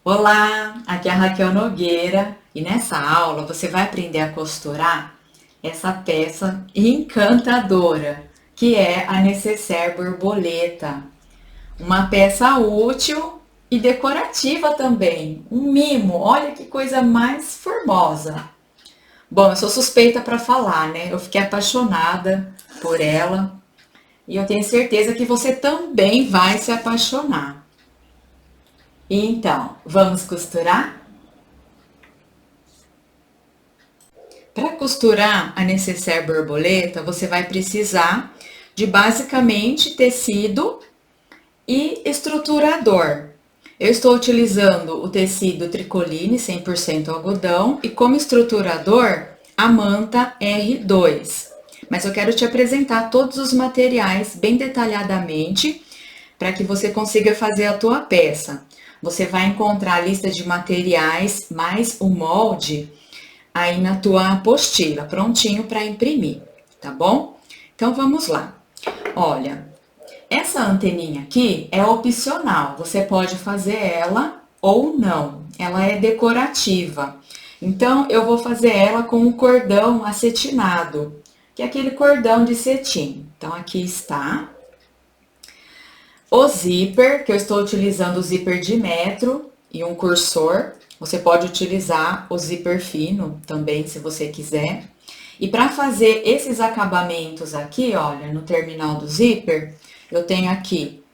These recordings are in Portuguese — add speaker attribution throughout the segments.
Speaker 1: Olá, aqui é a Raquel Nogueira e nessa aula você vai aprender a costurar essa peça encantadora que é a necessaire borboleta. Uma peça útil e decorativa também, um mimo, olha que coisa mais formosa. Bom, eu sou suspeita para falar, né? Eu fiquei apaixonada por ela e eu tenho certeza que você também vai se apaixonar. Então, vamos costurar? Para costurar a necessaire borboleta, você vai precisar de basicamente tecido e estruturador. Eu estou utilizando o tecido tricoline 100% algodão e como estruturador a manta R2. Mas eu quero te apresentar todos os materiais bem detalhadamente para que você consiga fazer a tua peça. Você vai encontrar a lista de materiais mais o molde aí na tua apostila, prontinho para imprimir, tá bom? Então vamos lá. Olha, essa anteninha aqui é opcional, você pode fazer ela ou não, ela é decorativa. Então eu vou fazer ela com um cordão acetinado, que é aquele cordão de cetim. Então aqui está. O zíper, que eu estou utilizando o zíper de metro e um cursor. Você pode utilizar o zíper fino também, se você quiser. E para fazer esses acabamentos aqui, olha, no terminal do zíper, eu tenho aqui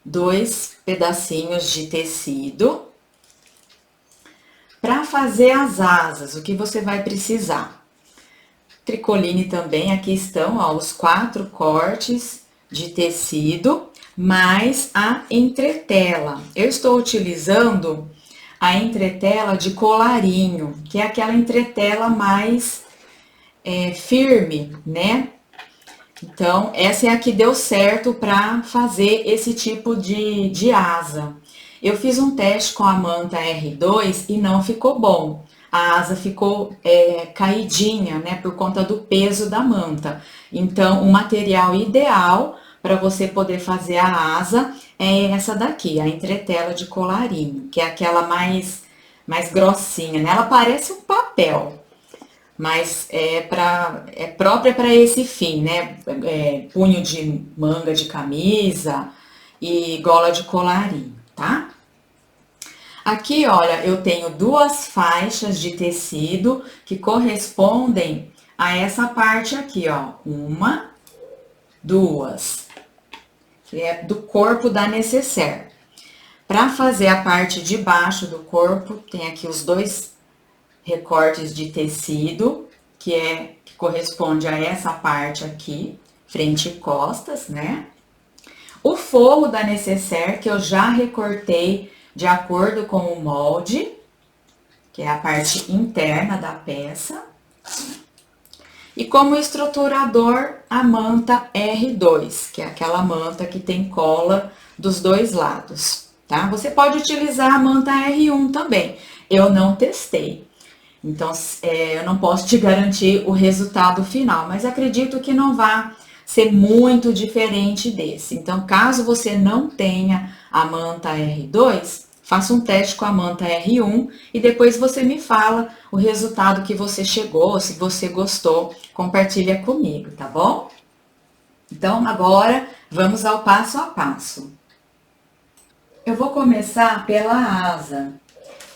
Speaker 1: 2 pedacinhos de tecido. Para fazer as asas, o que você vai precisar? Tricoline também, aqui estão, ó, os 4 cortes de tecido, mais a entretela. Eu estou utilizando a entretela de colarinho, que é aquela entretela mais firme, né? Então, essa é a que deu certo para fazer esse tipo de asa. Eu fiz um teste com a manta R2 e não ficou bom. A asa ficou caidinha, né, por conta do peso da manta. Então, o material ideal para você poder fazer a asa é essa daqui, a entretela de colarinho, que é aquela mais grossinha, né? Ela parece um papel, mas é própria para esse fim, né? Punho de manga de camisa e gola de colarinho, tá? Aqui, olha, eu tenho 2 faixas de tecido que correspondem a essa parte aqui, ó. 1, 2, que é do corpo da necessaire. Para fazer a parte de baixo do corpo, tem aqui os 2 recortes de tecido, que corresponde a essa parte aqui, frente e costas, né? O forro da necessaire, que eu já recortei de acordo com o molde, que é a parte interna da peça. E como estruturador, a manta R2, que é aquela manta que tem cola dos 2 lados, tá? Você pode utilizar a manta R1 também. Eu não testei. Então, eu não posso te garantir o resultado final, mas acredito que não vai ser muito diferente desse. Então, caso você não tenha a manta R2, faça um teste com a manta R1 e depois você me fala o resultado que você chegou, se você gostou, compartilha comigo, tá bom? Então, agora vamos ao passo a passo. Eu vou começar pela asa.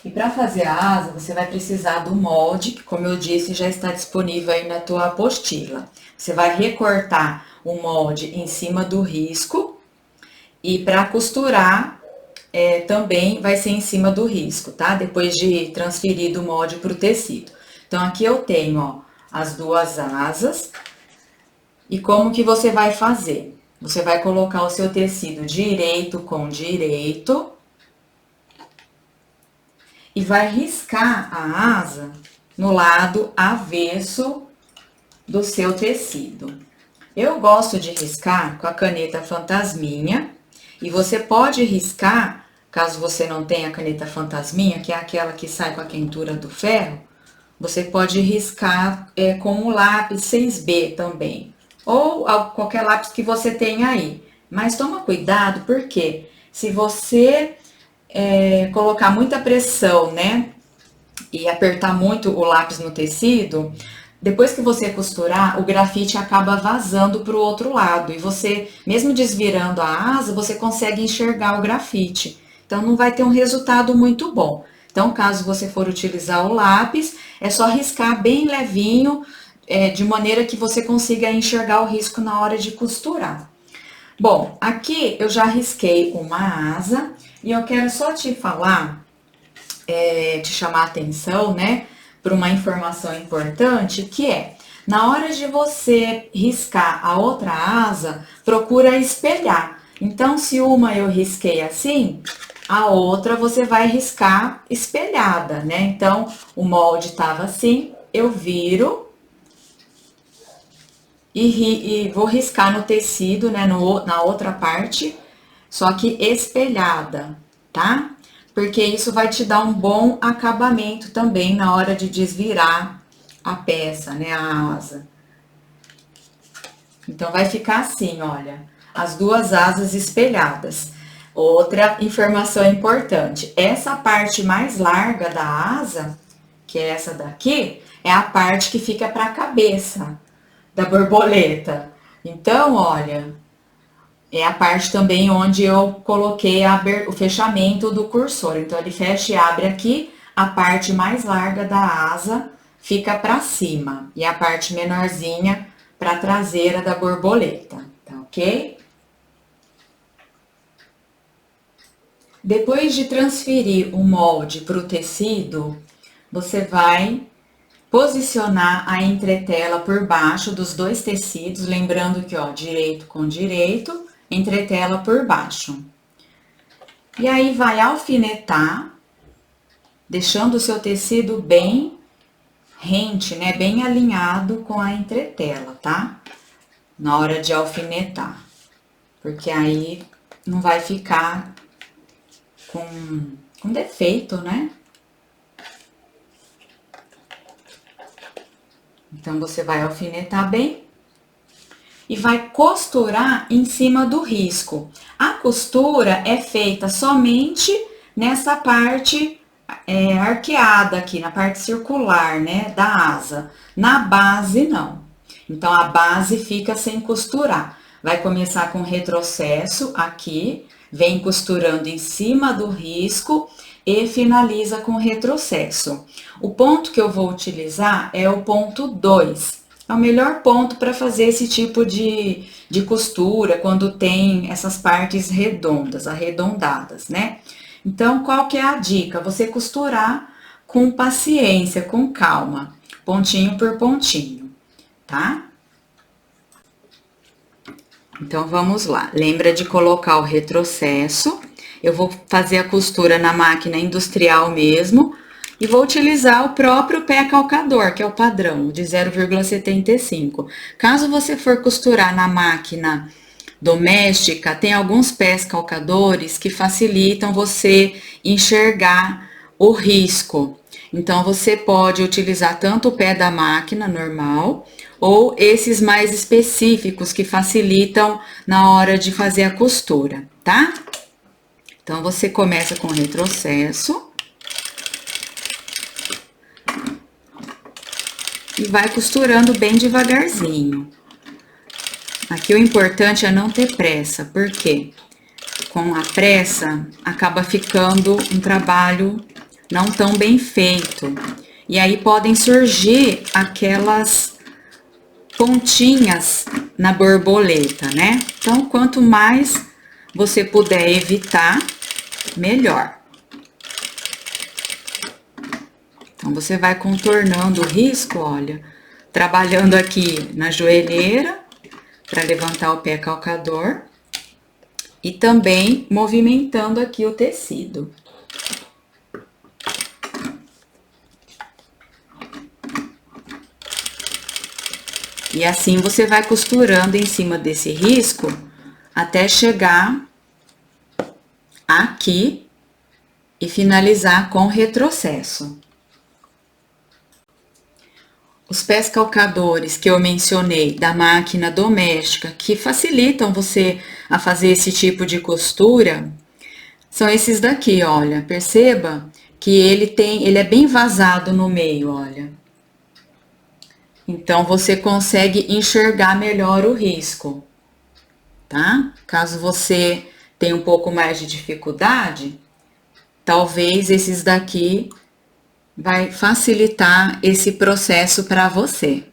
Speaker 1: E para fazer a asa, você vai precisar do molde, que como eu disse, já está disponível aí na tua apostila. Você vai recortar o molde em cima do risco e para costurar também vai ser em cima do risco, tá? Depois de transferir do molde para o tecido. Então, aqui eu tenho, ó, as 2 asas. E como que você vai fazer? Você vai colocar o seu tecido direito com direito e vai riscar a asa no lado avesso do seu tecido. Eu gosto de riscar com a caneta fantasminha e você pode riscar, caso você não tenha a caneta fantasminha, que é aquela que sai com a quentura do ferro, você pode riscar com o lápis 6B também, ou qualquer lápis que você tenha aí. Mas toma cuidado, porque se você colocar muita pressão, né? E apertar muito o lápis no tecido, depois que você costurar, o grafite acaba vazando para o outro lado. E você, mesmo desvirando a asa, você consegue enxergar o grafite. Então, não vai ter um resultado muito bom. Então, caso você for utilizar o lápis, é só riscar bem levinho, de maneira que você consiga enxergar o risco na hora de costurar. Bom, aqui eu já risquei uma asa e eu quero só te falar, te chamar a atenção, né, para uma informação importante, que é, na hora de você riscar a outra asa, procura espelhar. Então, se uma eu risquei assim, a outra você vai riscar espelhada, né? Então, o molde tava assim, eu viro e vou riscar no tecido, né, na outra parte, só que espelhada, tá? Porque isso vai te dar um bom acabamento também na hora de desvirar a peça, né, a asa. Então, vai ficar assim, olha, as duas asas espelhadas. Outra informação importante, essa parte mais larga da asa, que é essa daqui, é a parte que fica para a cabeça da borboleta. Então, olha, é a parte também onde eu coloquei o fechamento do cursor. Então, ele fecha e abre aqui, a parte mais larga da asa fica para cima e a parte menorzinha para a traseira da borboleta, tá ok? Depois de transferir o molde para o tecido, você vai posicionar a entretela por baixo dos dois tecidos, lembrando que, ó, direito com direito, entretela por baixo. E aí, vai alfinetar, deixando o seu tecido bem rente, né? Bem alinhado com a entretela, tá? Na hora de alfinetar. Porque aí não vai ficar com defeito, né? Então, você vai alfinetar bem e vai costurar em cima do risco. A costura é feita somente nessa parte arqueada aqui, na parte circular, né, da asa. Na base, não. Então, a base fica sem costurar. Vai começar com retrocesso aqui, vem costurando em cima do risco e finaliza com retrocesso. O ponto que eu vou utilizar é o ponto 2. É o melhor ponto para fazer esse tipo de costura, quando tem essas partes redondas, arredondadas, né? Então, qual que é a dica? Você costurar com paciência, com calma, pontinho por pontinho, tá? Então, vamos lá. Lembra de colocar o retrocesso. Eu vou fazer a costura na máquina industrial mesmo e vou utilizar o próprio pé calcador, que é o padrão, de 0,75. Caso você for costurar na máquina doméstica, tem alguns pés calcadores que facilitam você enxergar o risco. Então, você pode utilizar tanto o pé da máquina normal, ou esses mais específicos que facilitam na hora de fazer a costura, tá? Então, você começa com retrocesso e vai costurando bem devagarzinho. Aqui o importante é não ter pressa, porque com a pressa acaba ficando um trabalho não tão bem feito. E aí podem surgir aquelas pontinhas na borboleta, né? Então, quanto mais você puder evitar, melhor. Então, você vai contornando o risco, olha, trabalhando aqui na joelheira para levantar o pé calcador e também movimentando aqui o tecido. E assim você vai costurando em cima desse risco até chegar aqui e finalizar com retrocesso. Os pés calcadores que eu mencionei da máquina doméstica, que facilitam você a fazer esse tipo de costura, são esses daqui, olha. Perceba que ele é bem vazado no meio, olha. Então, você consegue enxergar melhor o risco, tá? Caso você tenha um pouco mais de dificuldade, talvez esses daqui vai facilitar esse processo para você.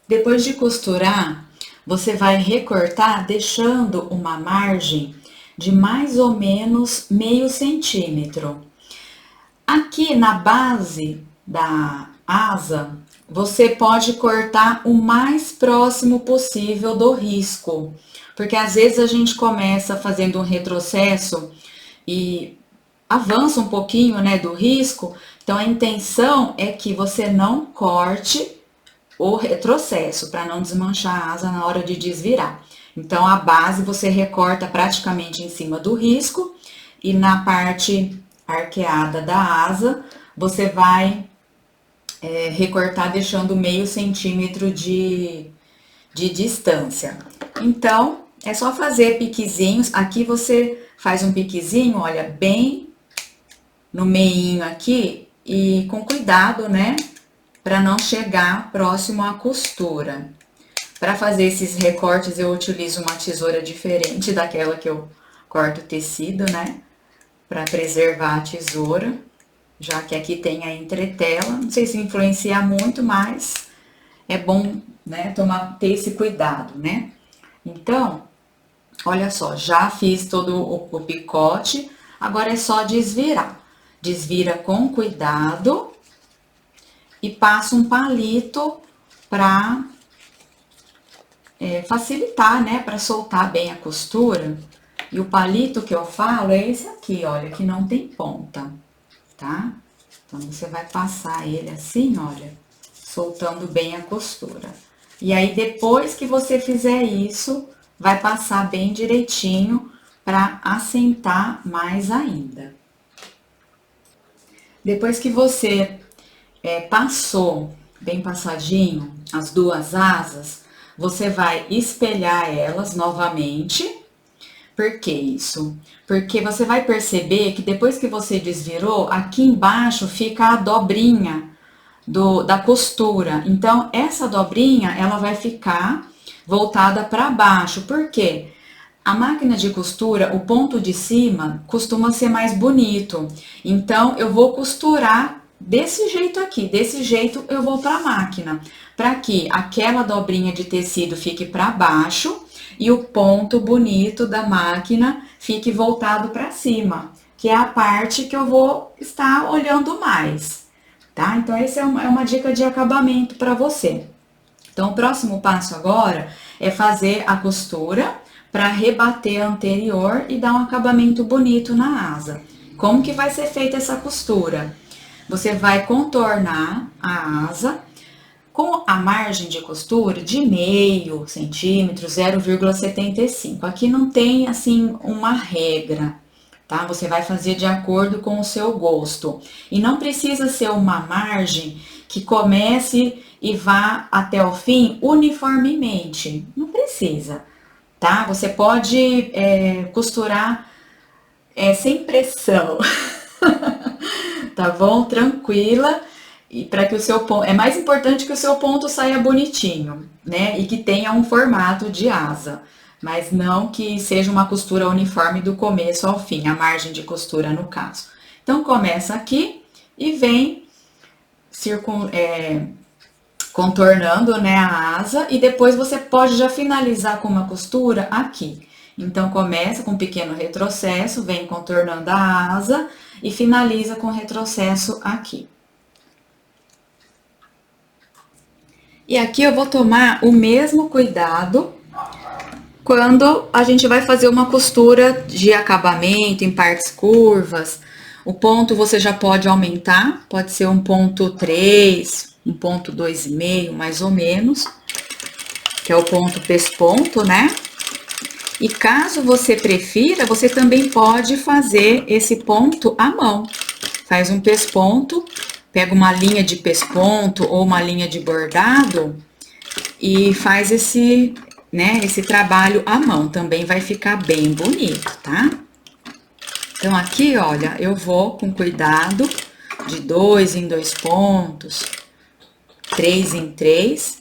Speaker 1: Depois de costurar, você vai recortar deixando uma margem de mais ou menos meio centímetro. Aqui na base da asa, você pode cortar o mais próximo possível do risco, porque às vezes a gente começa fazendo um retrocesso e avança um pouquinho, né, do risco. Então a intenção é que você não corte o retrocesso para não desmanchar a asa na hora de desvirar. Então a base você recorta praticamente em cima do risco e na parte arqueada da asa você vai recortar deixando meio centímetro de distância. Então é só fazer piquezinhos. Aqui você faz um piquezinho, olha, bem no meinho aqui e com cuidado, né? Para não chegar próximo à costura. Para fazer esses recortes eu utilizo uma tesoura diferente daquela que eu corto o tecido, né? Para preservar a tesoura, já que aqui tem a entretela. Não sei se influencia muito, mas é bom, né, ter esse cuidado, né? Então, olha só, já fiz todo o picote, agora é só desvirar. Desvira com cuidado e passa um palito para facilitar, né, para soltar bem a costura. E o palito que eu falo é esse aqui, olha, que não tem ponta, tá? Então, você vai passar ele assim, olha, soltando bem a costura. E aí, depois que você fizer isso, vai passar bem direitinho para assentar mais ainda. Depois que você passou bem passadinho as duas asas, você vai espelhar elas novamente. Por que isso? Porque você vai perceber que depois que você desvirou, aqui embaixo fica a dobrinha da costura. Então, essa dobrinha, ela vai ficar voltada para baixo. Por quê? A máquina de costura, o ponto de cima, costuma ser mais bonito. Então, eu vou costurar desse jeito aqui. Desse jeito, eu vou para a máquina. Para que aquela dobrinha de tecido fique para baixo e o ponto bonito da máquina fique voltado para cima, que é a parte que eu vou estar olhando mais, tá? Então, essa é uma dica de acabamento para você. Então, o próximo passo agora é fazer a costura para rebater a anterior e dar um acabamento bonito na asa. Como que vai ser feita essa costura? Você vai contornar a asa com a margem de costura de meio centímetro, 0,75. Aqui não tem, assim, uma regra, tá? Você vai fazer de acordo com o seu gosto. E não precisa ser uma margem que comece e vá até o fim uniformemente. Não precisa, tá? Você pode costurar sem pressão, tá bom? Tranquila. E para que o seu ponto... É mais importante que o seu ponto saia bonitinho, né? E que tenha um formato de asa. Mas não que seja uma costura uniforme do começo ao fim, a margem de costura no caso. Então, começa aqui e vem contornando, né, a asa. E depois você pode já finalizar com uma costura aqui. Então, começa com um pequeno retrocesso, vem contornando a asa e finaliza com retrocesso aqui. E aqui eu vou tomar o mesmo cuidado quando a gente vai fazer uma costura de acabamento em partes curvas. O ponto você já pode aumentar, pode ser 1,3, 1,2,5, mais ou menos, que é o ponto pesponto, né? E caso você prefira, você também pode fazer esse ponto à mão. Faz um pesponto, pega uma linha de pesponto ou uma linha de bordado e faz né, esse trabalho à mão, também vai ficar bem bonito, tá? Então, aqui, olha, eu vou com cuidado, de 2 em 2 pontos, 3 em 3,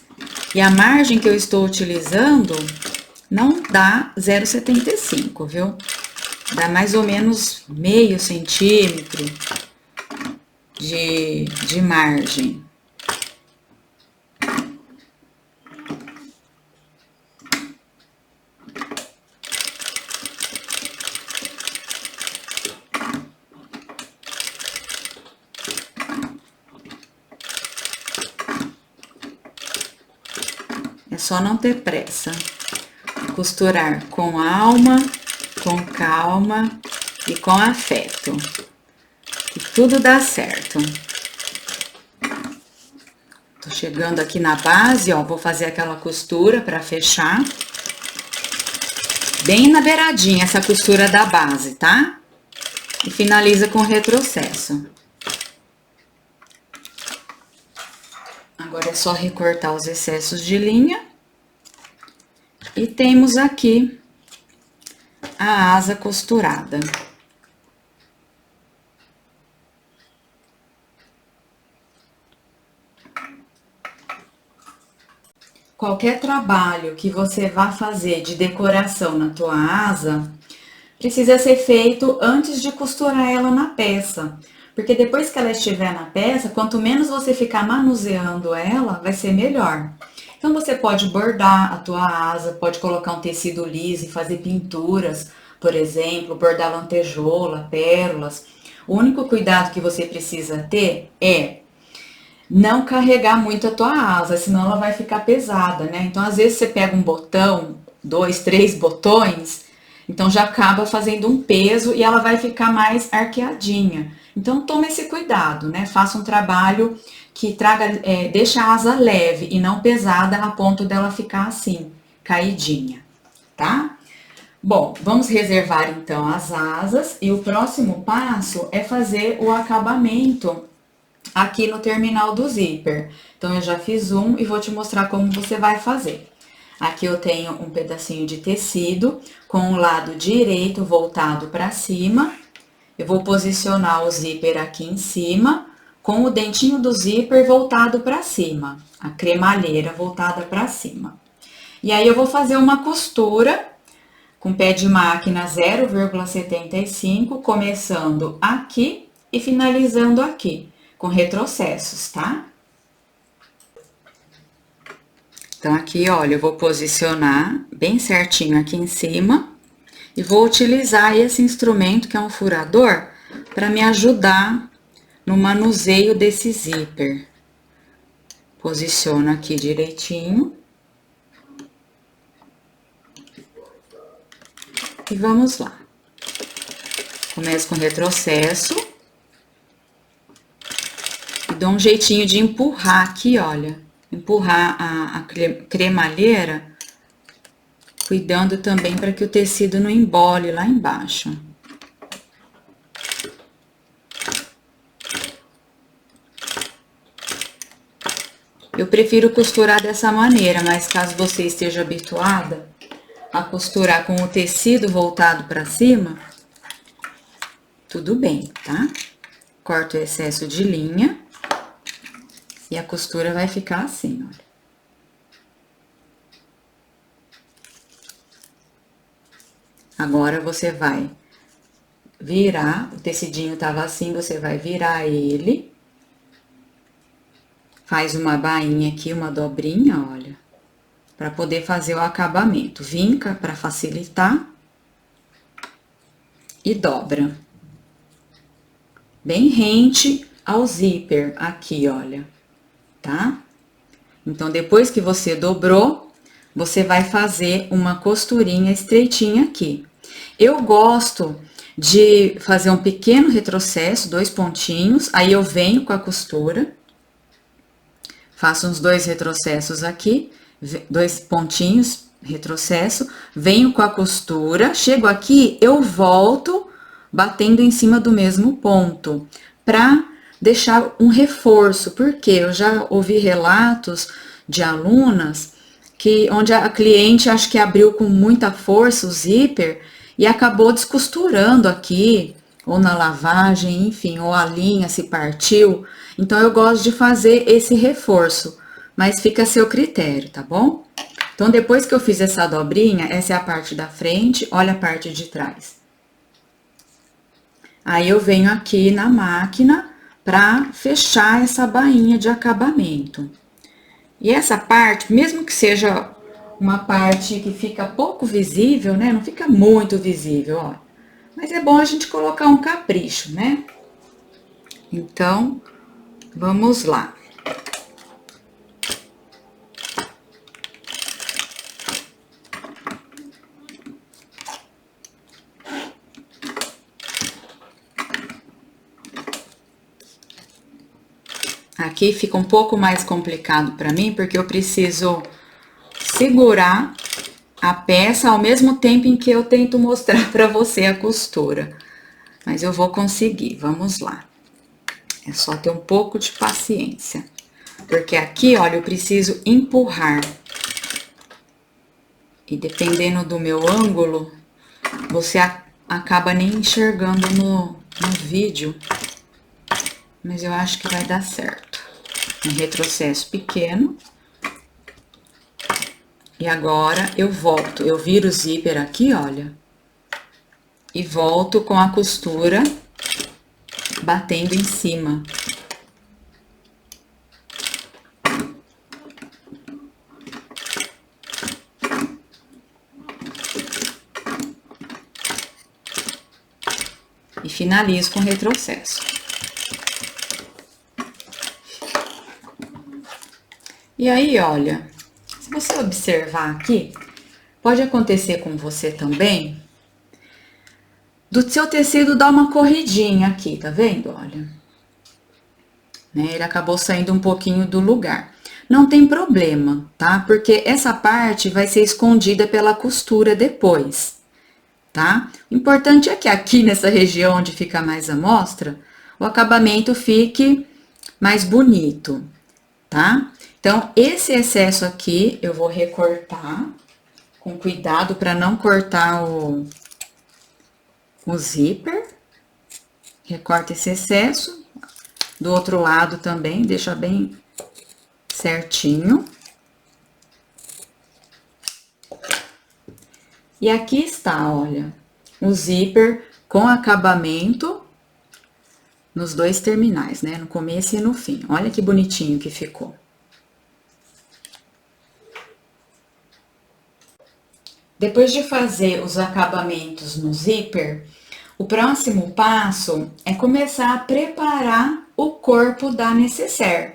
Speaker 1: e a margem que eu estou utilizando não dá 0,75, viu? Dá mais ou menos meio centímetro de margem. É só não ter pressa. Costurar com alma, com calma e com afeto. Que tudo dá certo. Tô chegando aqui na base, ó, vou fazer aquela costura pra fechar. Bem na beiradinha essa costura da base, tá? E finaliza com retrocesso. Agora é só recortar os excessos de linha. E temos aqui a asa costurada. Qualquer trabalho que você vá fazer de decoração na tua asa, precisa ser feito antes de costurar ela na peça. Porque depois que ela estiver na peça, quanto menos você ficar manuseando ela, vai ser melhor. Então, você pode bordar a tua asa, pode colocar um tecido liso e fazer pinturas, por exemplo, bordar lantejola, pérolas. O único cuidado que você precisa ter é não carregar muito a tua asa, senão ela vai ficar pesada, né? Então, às vezes você pega um botão, 2, 3 botões, então já acaba fazendo um peso e ela vai ficar mais arqueadinha. Então, tome esse cuidado, né? Faça um trabalho que traga, deixa a asa leve e não pesada a ponto dela ficar assim, caidinha, tá? Bom, vamos reservar então as asas e o próximo passo é fazer o acabamento aqui no terminal do zíper. Então, eu já fiz um e vou te mostrar como você vai fazer. Aqui eu tenho um pedacinho de tecido com o lado direito voltado para cima. Eu vou posicionar o zíper aqui em cima, com o dentinho do zíper voltado para cima, a cremalheira voltada para cima. E aí, eu vou fazer uma costura com pé de máquina 0,75, começando aqui e finalizando aqui, com retrocessos, tá? Então, aqui, olha, eu vou posicionar bem certinho aqui em cima e vou utilizar esse instrumento, que é um furador, para me ajudar no manuseio desse zíper. Posiciono aqui direitinho. E vamos lá. Começo com retrocesso. E dou um jeitinho de empurrar aqui, olha. Empurrar a cremalheira, cuidando também para que o tecido não embole lá embaixo. Eu prefiro costurar dessa maneira, mas caso você esteja habituada a costurar com o tecido voltado para cima, tudo bem, tá? Corto o excesso de linha e a costura vai ficar assim, olha. Agora, você vai virar, o tecidinho tava assim, você vai virar ele. Faz uma bainha aqui, uma dobrinha, olha, para poder fazer o acabamento. Vinca para facilitar e dobra. Bem rente ao zíper aqui, olha, tá? Então, depois que você dobrou, você vai fazer uma costurinha estreitinha aqui. Eu gosto de fazer um pequeno retrocesso, 2 pontinhos, aí eu venho com a costura. Faço uns 2 retrocessos aqui, 2 pontinhos, retrocesso, venho com a costura, chego aqui, eu volto batendo em cima do mesmo ponto, pra deixar um reforço, porque eu já ouvi relatos de alunas onde a cliente acho que abriu com muita força o zíper e acabou descosturando aqui, ou na lavagem, enfim, ou a linha se partiu. Então eu gosto de fazer esse reforço, mas fica a seu critério, tá bom? Então depois que eu fiz essa dobrinha, essa é a parte da frente, olha a parte de trás. Aí eu venho aqui na máquina para fechar essa bainha de acabamento. E essa parte, mesmo que seja uma parte que fica pouco visível, né? Não fica muito visível, ó. Mas é bom a gente colocar um capricho, né? Então, vamos lá. Aqui fica um pouco mais complicado para mim, porque eu preciso segurar a peça ao mesmo tempo em que eu tento mostrar para você a costura. Mas eu vou conseguir, vamos lá. É só ter um pouco de paciência. Porque aqui, olha, eu preciso empurrar. E dependendo do meu ângulo, você acaba nem enxergando no vídeo. Mas eu acho que vai dar certo. Um retrocesso pequeno. E agora eu volto, eu viro o zíper aqui, olha. E volto com a costura batendo em cima. E finalizo com retrocesso. E aí, olha, se você observar aqui, pode acontecer com você também, do seu tecido dar uma corridinha aqui, tá vendo? Olha, né? Ele acabou saindo um pouquinho do lugar. Não tem problema, tá? Porque essa parte vai ser escondida pela costura depois, tá? O importante é que aqui nessa região onde fica mais a mostra, o acabamento fique mais bonito, tá? Então, esse excesso aqui eu vou recortar com cuidado para não cortar o zíper. Recorta esse excesso. Do outro lado também, deixa bem certinho. E aqui está, olha, o zíper com acabamento nos dois terminais, né? No começo e no fim. Olha que bonitinho que ficou. Depois de fazer os acabamentos no zíper, o próximo passo é começar a preparar o corpo da nécessaire.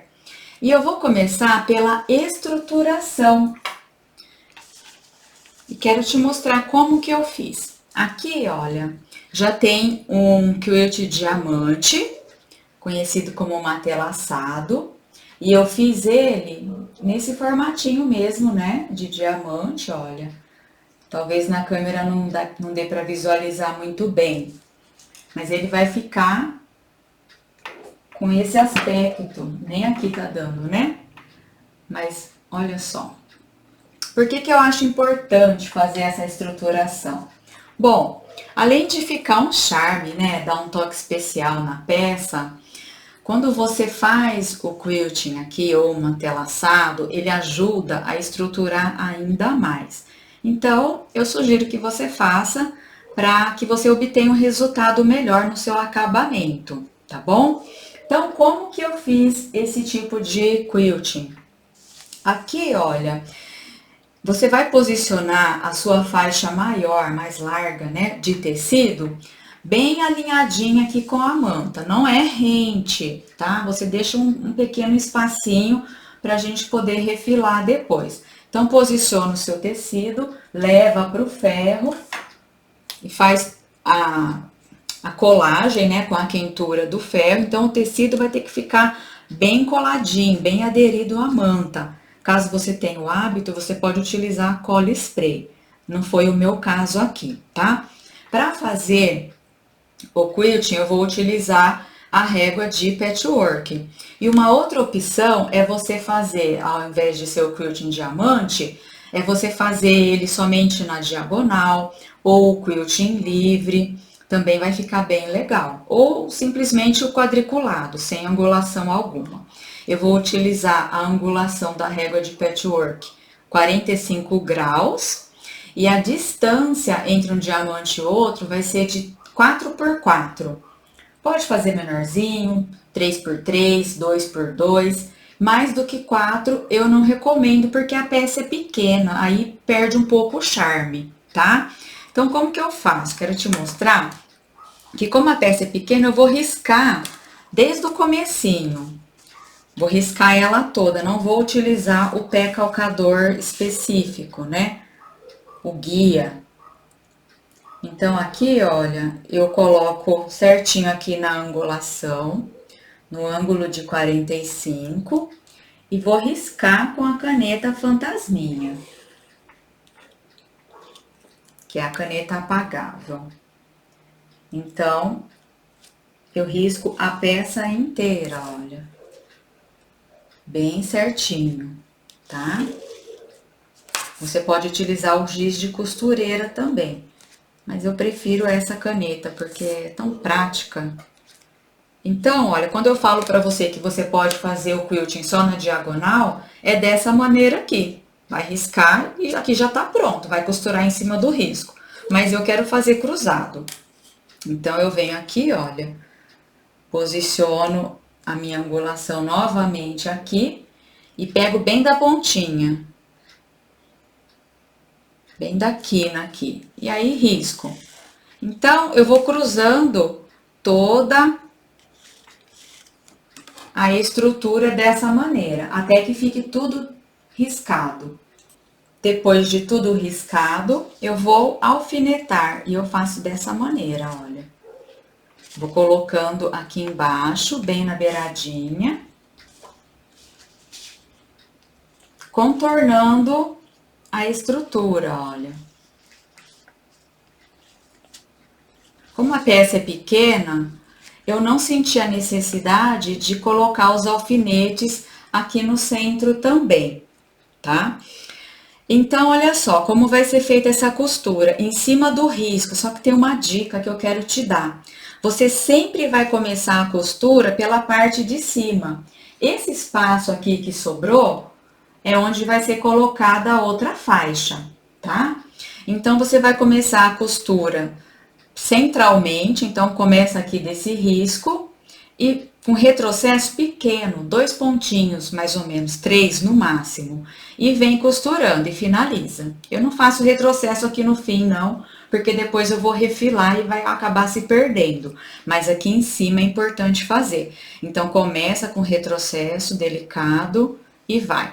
Speaker 1: E eu vou começar pela estruturação. E quero te mostrar como que eu fiz. Aqui, olha, já tem um quilt diamante, conhecido como matelaçado. E eu fiz ele nesse formatinho mesmo, né, de diamante, olha. Talvez na câmera não dê para visualizar muito bem, mas ele vai ficar com esse aspecto. Nem aqui tá dando, né? Mas olha só. Por que que eu acho importante fazer essa estruturação? Bom, além de ficar um charme, né? Dar um toque especial na peça, quando você faz o quilting aqui ou o matelaçado, ele ajuda a estruturar ainda mais. Então, eu sugiro que você faça para que você obtenha um resultado melhor no seu acabamento, tá bom? Então, como que eu fiz esse tipo de quilting? Aqui, olha, você vai posicionar a sua faixa maior, mais larga, né, de tecido, bem alinhadinha aqui com a manta. Não é rente, tá? Você deixa um pequeno espacinho para a gente poder refilar depois. Então, posiciona o seu tecido, leva para o ferro e faz a colagem, né, com a quentura do ferro. Então, o tecido vai ter que ficar bem coladinho, bem aderido à manta. Caso você tenha o hábito, você pode utilizar a cola spray. Não foi o meu caso aqui, tá? Para fazer o quilting, eu vou utilizar a régua de patchwork. E uma outra opção é você fazer, ao invés de ser o quilting diamante, é você fazer ele somente na diagonal, ou o quilting livre, também vai ficar bem legal. Ou simplesmente o quadriculado, sem angulação alguma. Eu vou utilizar a angulação da régua de patchwork 45 graus, e a distância entre um diamante e outro vai ser de 4 por 4. Pode fazer menorzinho, 3 por 3, 2 por 2. Mais do que 4 eu não recomendo porque a peça é pequena, aí perde um pouco o charme, tá? Então, como que eu faço? Quero te mostrar que como a peça é pequena, eu vou riscar desde o comecinho. Vou riscar ela toda, não vou utilizar o pé calcador específico, né? O guia. Então, aqui, olha, eu coloco certinho aqui na angulação, no ângulo de 45, e vou riscar com a caneta fantasminha, que é a caneta apagável. Então, eu risco a peça inteira, olha, bem certinho, tá? Você pode utilizar o giz de costureira também, mas eu prefiro essa caneta porque é tão prática. Então, olha, quando eu falo pra você que você pode fazer o quilting só na diagonal, é dessa maneira aqui. Vai riscar e aqui já tá pronto, vai costurar em cima do risco. Mas eu quero fazer cruzado. Então, eu venho aqui, olha, posiciono a minha angulação novamente aqui e pego bem da pontinha. Bem da quina aqui. E aí, risco. Então, eu vou cruzando toda a estrutura dessa maneira, até que fique tudo riscado. Depois de tudo riscado, eu vou alfinetar e eu faço dessa maneira, olha. Vou colocando aqui embaixo, bem na beiradinha, contornando a estrutura, olha. Como a peça é pequena, eu não senti a necessidade de colocar os alfinetes aqui no centro também, tá? Então, olha só, como vai ser feita essa costura em cima do risco, só que tem uma dica que eu quero te dar. Você sempre vai começar a costura pela parte de cima. Esse espaço aqui que sobrou é onde vai ser colocada a outra faixa, tá? Então, você vai começar a costura centralmente, então começa aqui desse risco e com retrocesso pequeno, 2 pontinhos, mais ou menos, 3 no máximo, e vem costurando e finaliza. Eu não faço retrocesso aqui no fim, não, porque depois eu vou refilar e vai acabar se perdendo, mas aqui em cima é importante fazer. Então, começa com retrocesso delicado e vai.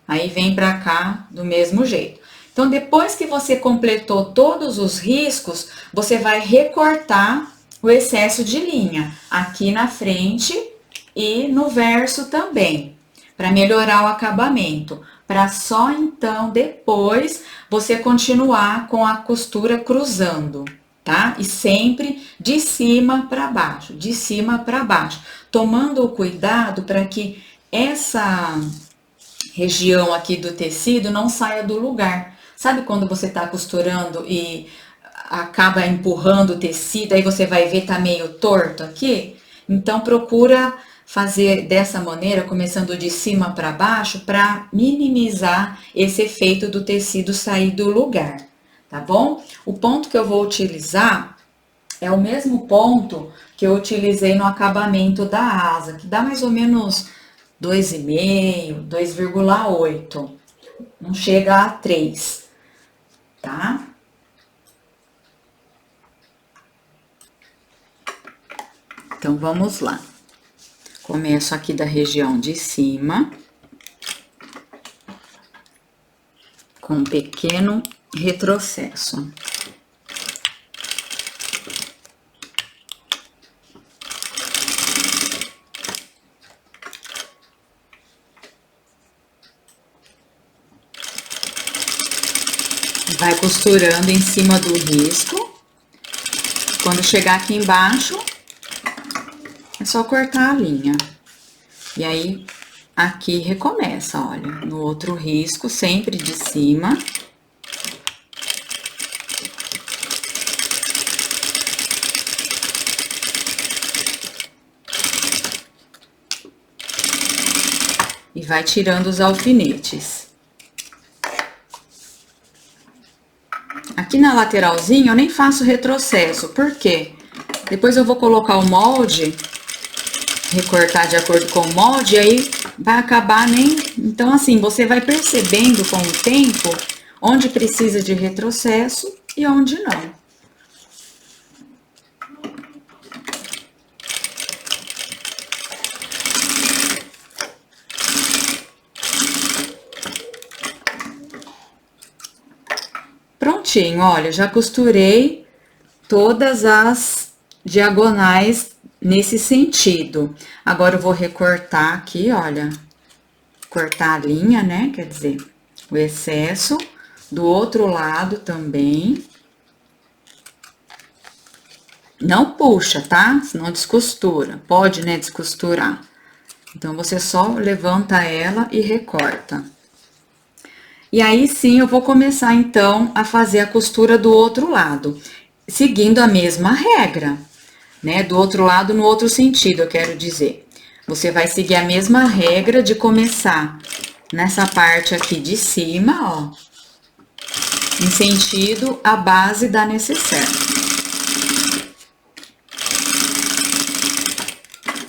Speaker 1: Aí, vem pra cá do mesmo jeito. Então, depois que você completou todos os riscos, você vai recortar o excesso de linha aqui na frente e no verso também, para melhorar o acabamento, para só então depois você continuar com a costura cruzando, tá? E sempre de cima para baixo, de cima para baixo, tomando o cuidado para que essa região aqui do tecido não saia do lugar. Sabe quando você tá costurando e acaba empurrando o tecido, aí você vai ver tá meio torto aqui? Então, procura fazer dessa maneira, começando de cima para baixo, para minimizar esse efeito do tecido sair do lugar, tá bom? O ponto que eu vou utilizar é o mesmo ponto que eu utilizei no acabamento da asa, que dá mais ou menos 2,5, 2,8. Não chega a 3, tá? Então, vamos lá. Começo aqui da região de cima, com um pequeno retrocesso. Vai costurando em cima do risco. Quando chegar aqui embaixo, é só cortar a linha. E aí, aqui recomeça, olha, no outro risco, sempre de cima. E vai tirando os alfinetes. Aqui na lateralzinha eu nem faço retrocesso, por quê? Depois eu vou colocar o molde, recortar de acordo com o molde, e aí vai acabar nem... Então, assim, você vai percebendo com o tempo onde precisa de retrocesso e onde não. Prontinho, olha, já costurei todas as diagonais nesse sentido. Agora eu vou recortar aqui, olha, cortar a linha, né? Quer dizer, o excesso do outro lado também. Não puxa, tá? Senão descostura. Pode, né, descosturar. Então, você só levanta ela e recorta. E aí, sim, eu vou começar, então, a fazer a costura do outro lado, seguindo a mesma regra, né? Do outro lado, no outro sentido, eu quero dizer. Você vai seguir a mesma regra de começar nessa parte aqui de cima, ó, em sentido a base da necessaire.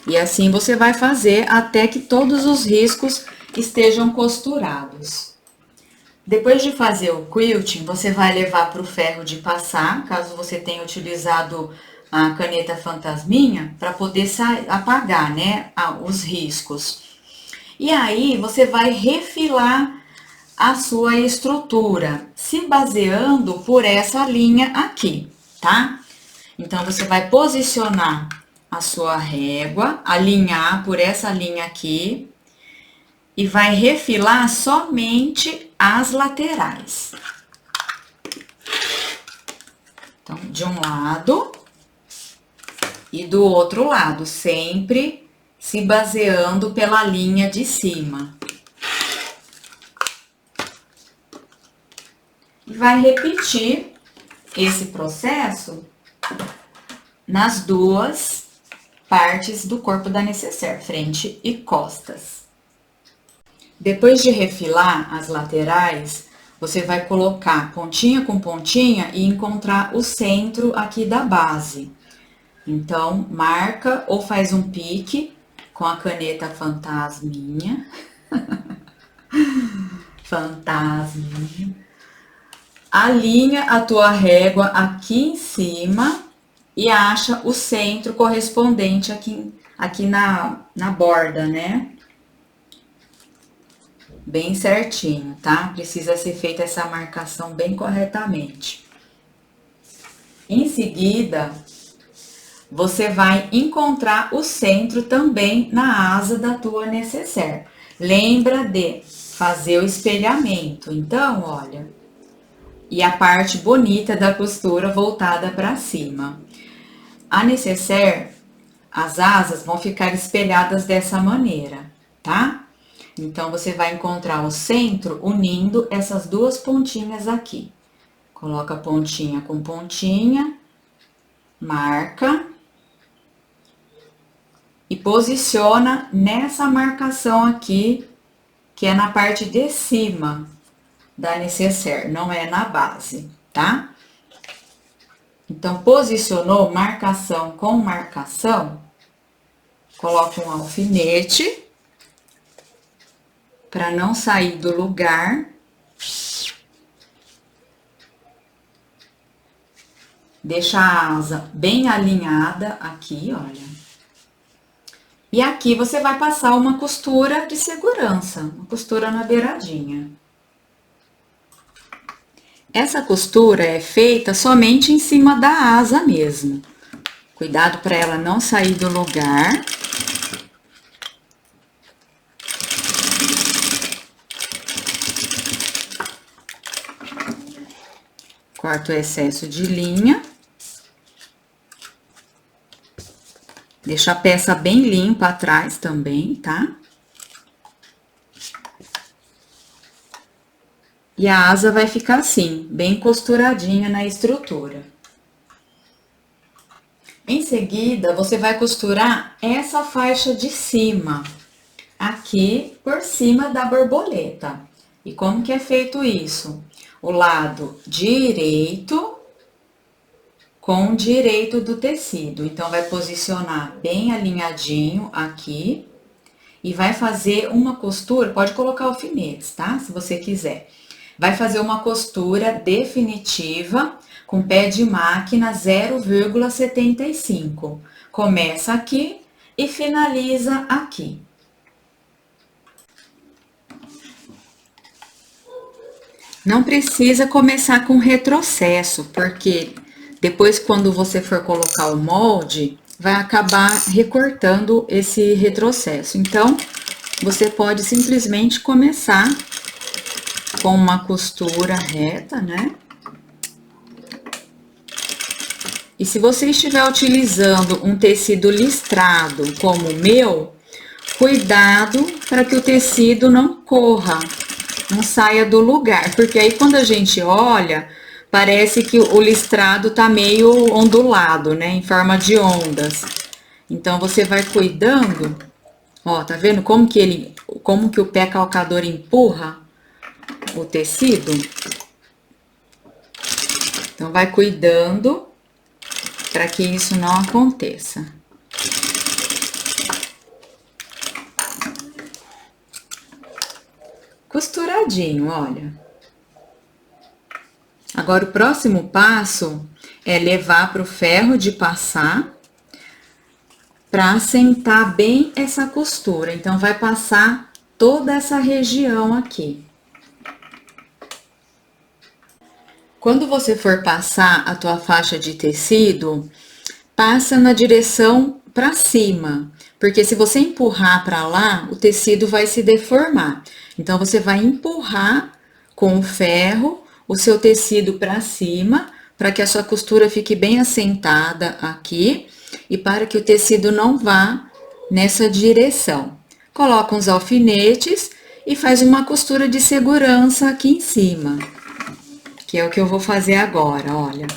Speaker 1: E assim você vai fazer até que todos os riscos estejam costurados. Depois de fazer o quilting, você vai levar para o ferro de passar, caso você tenha utilizado a caneta fantasminha, para poder apagar, né, os riscos. E aí, você vai refilar a sua estrutura, se baseando por essa linha aqui, tá? Então, você vai posicionar a sua régua, alinhar por essa linha aqui, e vai refilar somente as laterais. Então, de um lado e do outro lado, sempre se baseando pela linha de cima. E vai repetir esse processo nas duas partes do corpo da necessaire, frente e costas. Depois de refilar as laterais, você vai colocar pontinha com pontinha e encontrar o centro aqui da base. Então, marca ou faz um pique com a caneta fantasminha. Fantasminha. Alinha a tua régua aqui em cima e acha o centro correspondente aqui na borda, né? Bem certinho, tá? Precisa ser feita essa marcação bem corretamente. Em seguida, você vai encontrar o centro também na asa da tua necessaire. Lembra de fazer o espelhamento. Então, olha, e a parte bonita da costura voltada para cima. A necessaire, as asas vão ficar espelhadas dessa maneira, tá? Então, você vai encontrar o centro unindo essas duas pontinhas aqui. Coloca pontinha com pontinha, marca e posiciona nessa marcação aqui, que é na parte de cima da necessaire, não é na base, tá? Então, posicionou marcação com marcação, coloca um alfinete para não sair do lugar. Deixa a asa bem alinhada aqui, olha. E aqui você vai passar uma costura de segurança, uma costura na beiradinha. Essa costura é feita somente em cima da asa mesmo. Cuidado para ela não sair do lugar. Corta o excesso de linha. Deixa a peça bem limpa atrás também, tá? E a asa vai ficar assim, bem costuradinha na estrutura. Em seguida, você vai costurar essa faixa de cima, aqui por cima da borboleta. E como que é feito isso? O lado direito com o direito do tecido. Então, vai posicionar bem alinhadinho aqui e vai fazer uma costura, pode colocar alfinetes, tá? Se você quiser. Vai fazer uma costura definitiva com pé de máquina 0,75. Começa aqui e finaliza aqui. Não precisa começar com retrocesso, porque depois quando você for colocar o molde, vai acabar recortando esse retrocesso. Então, você pode simplesmente começar com uma costura reta, né? E se você estiver utilizando um tecido listrado, como o meu, cuidado para que o tecido não corra, não saia do lugar, porque aí quando a gente olha, parece que o listrado tá meio ondulado, né, em forma de ondas. Então, você vai cuidando, ó, tá vendo como que o pé calcador empurra o tecido? Então, vai cuidando para que isso não aconteça. Costuradinho, olha. Agora, o próximo passo é levar para o ferro de passar para assentar bem essa costura. Então, vai passar toda essa região aqui. Quando você for passar a tua faixa de tecido, passa na direção para cima, porque se você empurrar para lá, o tecido vai se deformar. Então, você vai empurrar com o ferro o seu tecido para cima, para que a sua costura fique bem assentada aqui e para que o tecido não vá nessa direção. Coloca uns alfinetes e faz uma costura de segurança aqui em cima, que é o que eu vou fazer agora, olha.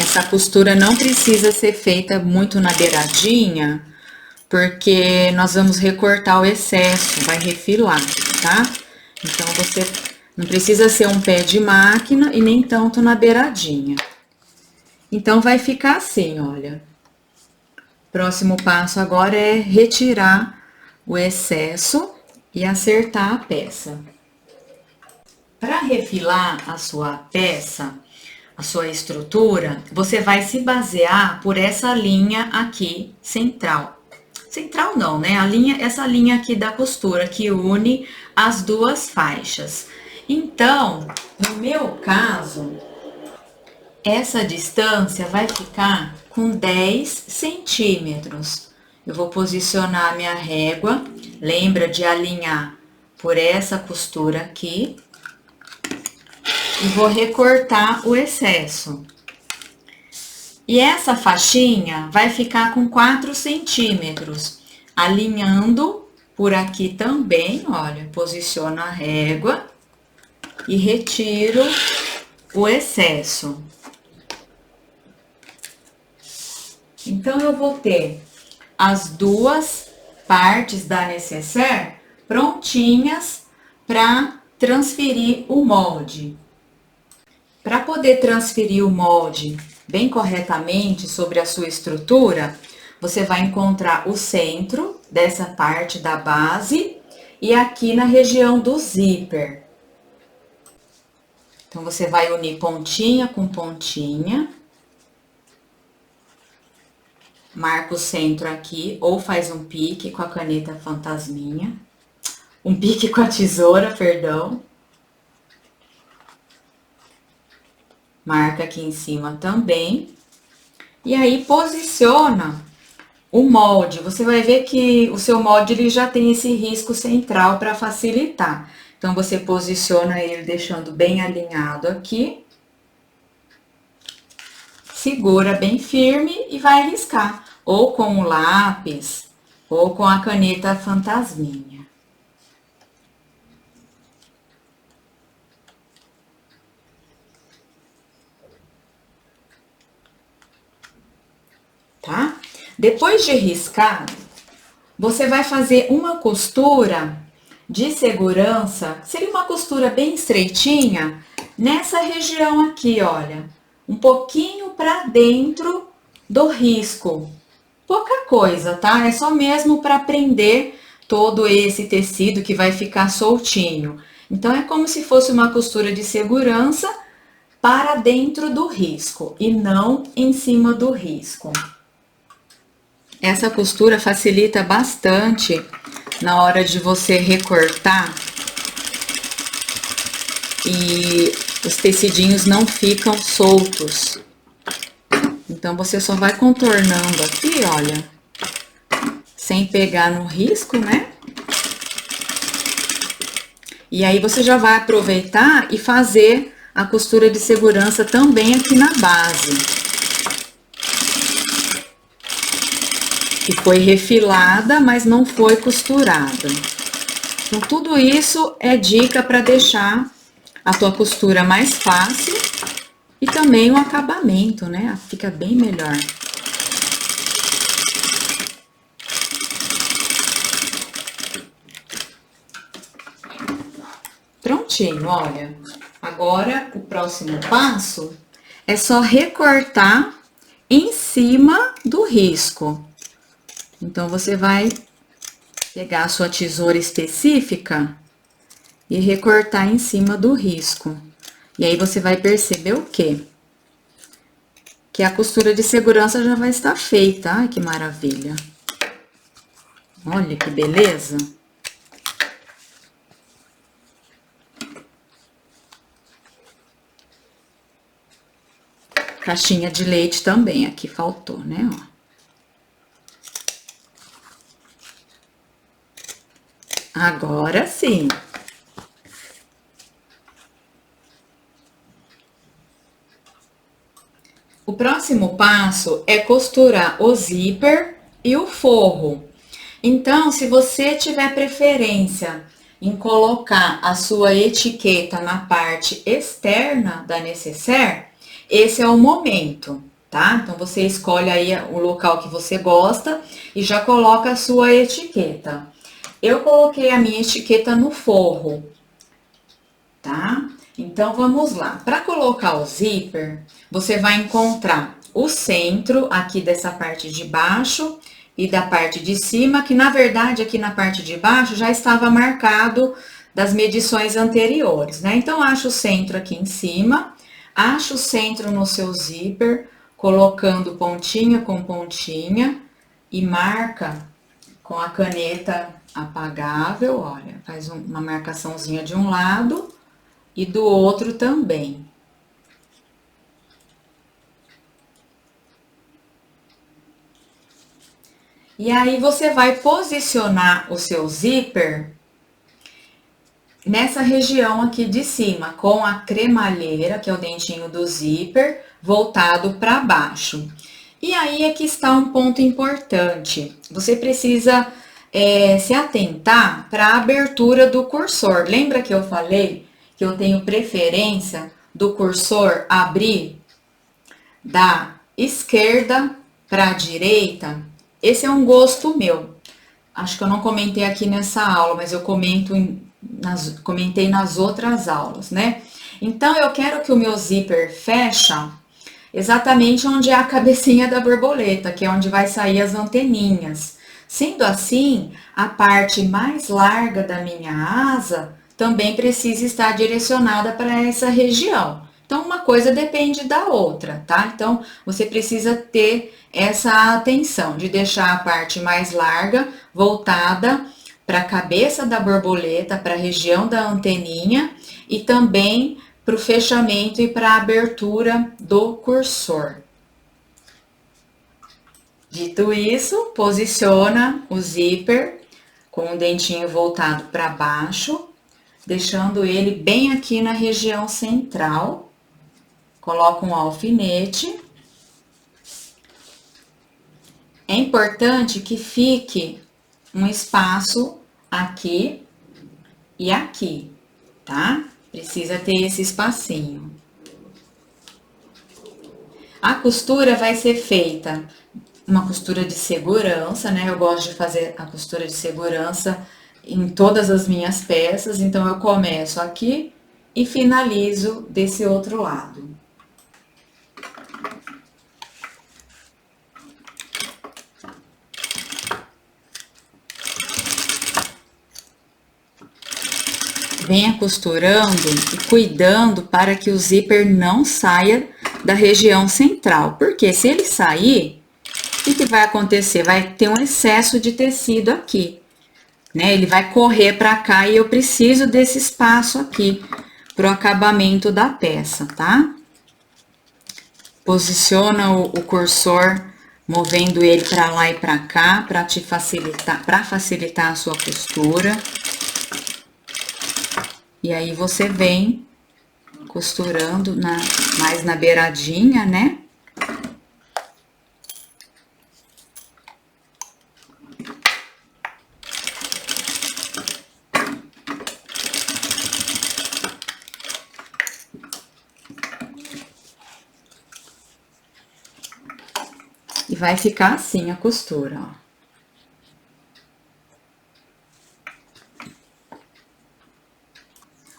Speaker 1: Essa costura não precisa ser feita muito na beiradinha, porque nós vamos recortar o excesso, vai refilar, tá? Então, você não precisa ser um pé de máquina e nem tanto na beiradinha. Então, vai ficar assim, olha. Próximo passo agora é retirar o excesso e acertar a peça. Para refilar a sua peça, a sua estrutura, você vai se basear por essa linha aqui central. Central não, né? Essa linha aqui da costura que une as duas faixas. Então, no meu caso, essa distância vai ficar com 10 centímetros. Eu vou posicionar a minha régua, lembra de alinhar por essa costura aqui. E vou recortar o excesso. E essa faixinha vai ficar com 4 centímetros, alinhando por aqui também, olha, posiciono a régua e retiro o excesso. Então, eu vou ter as duas partes da nécessaire prontinhas para transferir o molde. Para poder transferir o molde bem corretamente sobre a sua estrutura, você vai encontrar o centro dessa parte da base e aqui na região do zíper. Então, você vai unir pontinha com pontinha. Marca o centro aqui, ou faz um pique com a caneta fantasminha. Um pique com a tesoura, perdão. Marca aqui em cima também. E aí, posiciona o molde. Você vai ver que o seu molde ele já tem esse risco central para facilitar. Então, você posiciona ele deixando bem alinhado aqui. Segura bem firme e vai riscar. Ou com o lápis, ou com a caneta fantasminha. Tá? Depois de riscar, você vai fazer uma costura de segurança, seria uma costura bem estreitinha, nessa região aqui, olha, um pouquinho para dentro do risco. Pouca coisa, tá? É só mesmo para prender todo esse tecido que vai ficar soltinho. Então, é como se fosse uma costura de segurança para dentro do risco e não em cima do risco. Essa costura facilita bastante na hora de você recortar e os tecidinhos não ficam soltos. Então, você só vai contornando aqui, olha, sem pegar no risco, né? E aí, você já vai aproveitar e fazer a costura de segurança também aqui na base. Que foi refilada, mas não foi costurada. Então, tudo isso é dica para deixar a tua costura mais fácil e também o acabamento, né? Fica bem melhor. Prontinho, olha. Agora, o próximo passo é só recortar em cima do risco. Então, você vai pegar a sua tesoura específica e recortar em cima do risco. E aí, você vai perceber o quê? Que a costura de segurança já vai estar feita. Ai, que maravilha! Olha que beleza! Caixinha de leite também, aqui faltou, né, ó. Agora sim. O próximo passo é costurar o zíper e o forro. Então, se você tiver preferência em colocar a sua etiqueta na parte externa da nécessaire, esse é o momento, tá? Então, você escolhe aí o local que você gosta e já coloca a sua etiqueta. Eu coloquei a minha etiqueta no forro, tá? Então, vamos lá. Para colocar o zíper, você vai encontrar o centro aqui dessa parte de baixo e da parte de cima, que na verdade aqui na parte de baixo já estava marcado das medições anteriores, né? Então, acha o centro aqui em cima, acha o centro no seu zíper, colocando pontinha com pontinha e marca com a caneta apagável, olha, faz uma marcaçãozinha de um lado e do outro também. E aí, você vai posicionar o seu zíper nessa região aqui de cima, com a cremalheira, que é o dentinho do zíper, voltado para baixo. E aí é que está um ponto importante. Você precisa se atentar para a abertura do cursor. Lembra que eu falei que eu tenho preferência do cursor abrir da esquerda para a direita? Esse é um gosto meu. Acho que eu não comentei aqui nessa aula, mas eu comentei nas outras aulas, né? Então, eu quero que o meu zíper fecha exatamente onde é a cabecinha da borboleta, que é onde vai sair as anteninhas. Sendo assim, a parte mais larga da minha asa também precisa estar direcionada para essa região. Então, uma coisa depende da outra, tá? Então, você precisa ter essa atenção de deixar a parte mais larga voltada para a cabeça da borboleta, para a região da anteninha e também para o fechamento e para a abertura do cursor. Dito isso, posiciona o zíper com o dentinho voltado para baixo, deixando ele bem aqui na região central. Coloca um alfinete. É importante que fique um espaço aqui e aqui, tá? Precisa ter esse espacinho. A costura vai ser feita uma costura de segurança, né? Eu gosto de fazer a costura de segurança em todas as minhas peças, então eu começo aqui e finalizo desse outro lado. Venha costurando e cuidando para que o zíper não saia da região central, porque se ele sair, o que vai acontecer? Vai ter um excesso de tecido aqui, né? Ele vai correr para cá e eu preciso desse espaço aqui para o acabamento da peça, tá? Posiciona o cursor, movendo ele para lá e para cá, para facilitar a sua costura. E aí, você vem costurando mais na beiradinha, né? E vai ficar assim a costura, ó.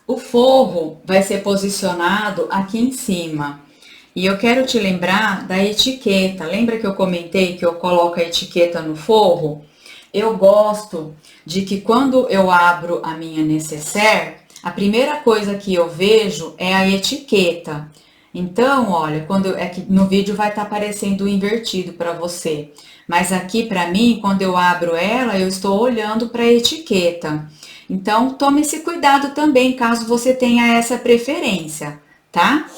Speaker 1: O forro vai ser posicionado aqui em cima. E eu quero te lembrar da etiqueta. Lembra que eu comentei que eu coloco a etiqueta no forro? Eu gosto de que quando eu abro a minha nécessaire, a primeira coisa que eu vejo é a etiqueta. Então, olha, é que no vídeo vai estar aparecendo invertido para você. Mas aqui para mim, quando eu abro ela, eu estou olhando para a etiqueta. Então, tome esse cuidado também, caso você tenha essa preferência, tá?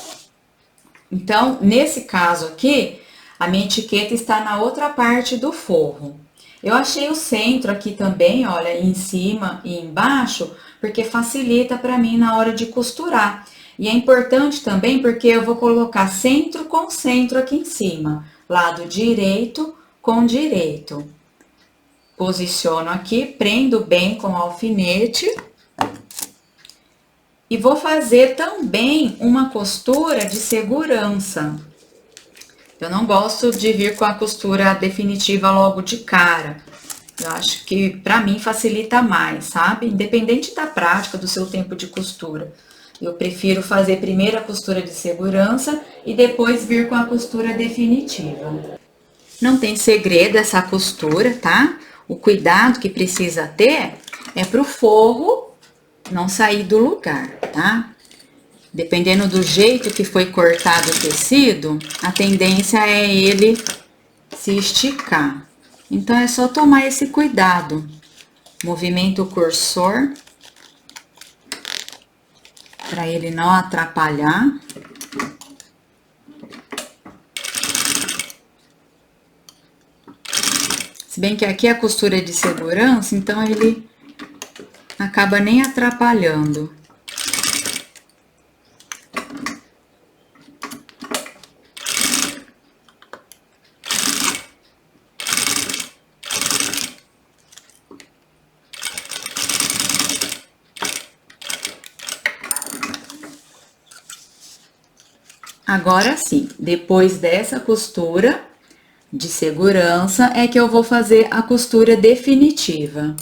Speaker 1: Então, nesse caso aqui, a minha etiqueta está na outra parte do forro. Eu achei o centro aqui também, olha, em cima e embaixo, porque facilita para mim na hora de costurar. E é importante também porque eu vou colocar centro com centro aqui em cima, lado direito com direito. Posiciono aqui, prendo bem com o alfinete. E vou fazer também uma costura de segurança. Eu não gosto de vir com a costura definitiva logo de cara. Eu acho que pra mim facilita mais, sabe? Independente da prática, do seu tempo de costura. Eu prefiro fazer primeiro a costura de segurança e depois vir com a costura definitiva. Não tem segredo essa costura, tá? O cuidado que precisa ter é pro forro não sair do lugar, tá? Dependendo do jeito que foi cortado o tecido, a tendência é ele se esticar. Então, é só tomar esse cuidado. Movimento o cursor para ele não atrapalhar. Se bem que aqui a costura é de segurança, então ele acaba nem atrapalhando. Agora sim, depois dessa costura de segurança, é que eu vou fazer a costura definitiva.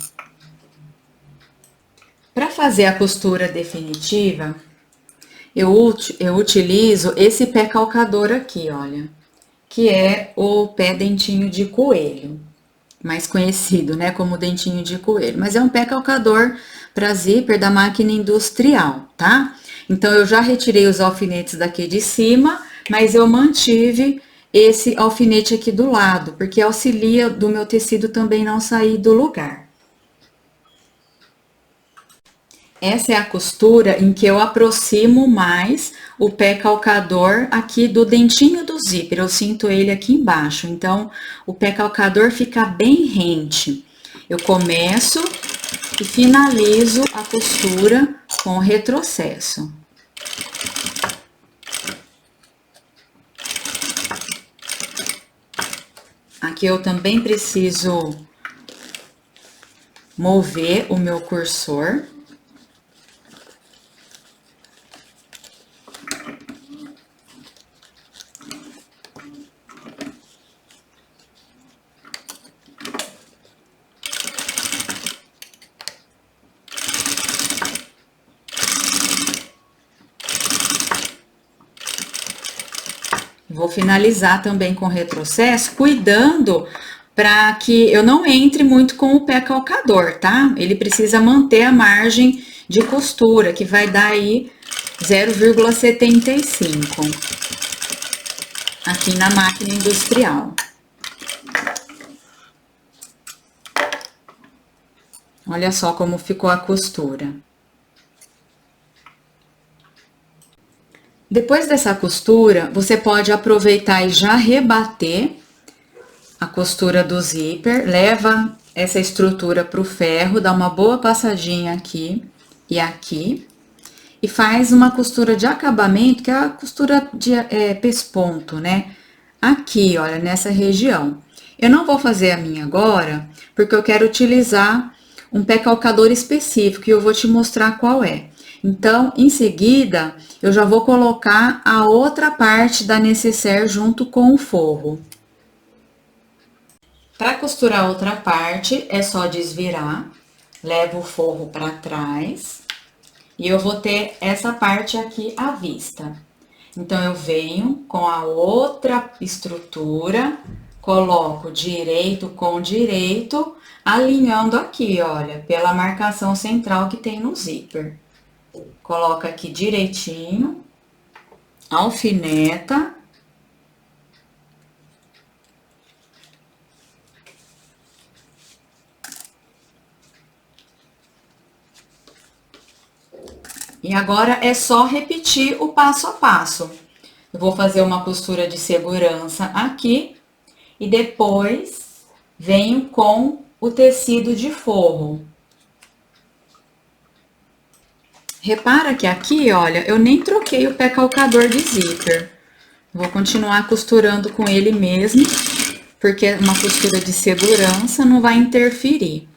Speaker 1: Para fazer a costura definitiva, eu utilizo esse pé calcador aqui, olha, que é o pé dentinho de coelho, mais conhecido, né, como dentinho de coelho, mas é um pé calcador para zíper da máquina industrial, tá? Então, eu já retirei os alfinetes daqui de cima, mas eu mantive esse alfinete aqui do lado, porque auxilia do meu tecido também não sair do lugar. Essa é a costura em que eu aproximo mais o pé calcador aqui do dentinho do zíper. Eu sinto ele aqui embaixo, então o pé calcador fica bem rente. Eu começo e finalizo a costura com retrocesso. Aqui eu também preciso mover o meu cursor. Vou finalizar também com retrocesso, cuidando para que eu não entre muito com o pé calcador, tá? Ele precisa manter a margem de costura, que vai dar aí 0,75 aqui na máquina industrial. Olha só como ficou a costura. Depois dessa costura, você pode aproveitar e já rebater a costura do zíper, leva essa estrutura para o ferro, dá uma boa passadinha aqui e aqui, e faz uma costura de acabamento, que é a costura de pesponto, né? Aqui, olha, nessa região. Eu não vou fazer a minha agora, porque eu quero utilizar um pé calcador específico, e eu vou te mostrar qual é. Então, em seguida, eu já vou colocar a outra parte da nécessaire junto com o forro. Para costurar a outra parte, é só desvirar, levo o forro para trás e eu vou ter essa parte aqui à vista. Então, eu venho com a outra estrutura, coloco direito com direito, alinhando aqui, olha, pela marcação central que tem no zíper. Coloca aqui direitinho, alfineta. E agora é só repetir o passo a passo. Eu vou fazer uma costura de segurança aqui e depois venho com o tecido de forro. Repara que aqui, olha, eu nem troquei o pé calcador de zíper. Vou continuar costurando com ele mesmo, porque uma costura de segurança não vai interferir.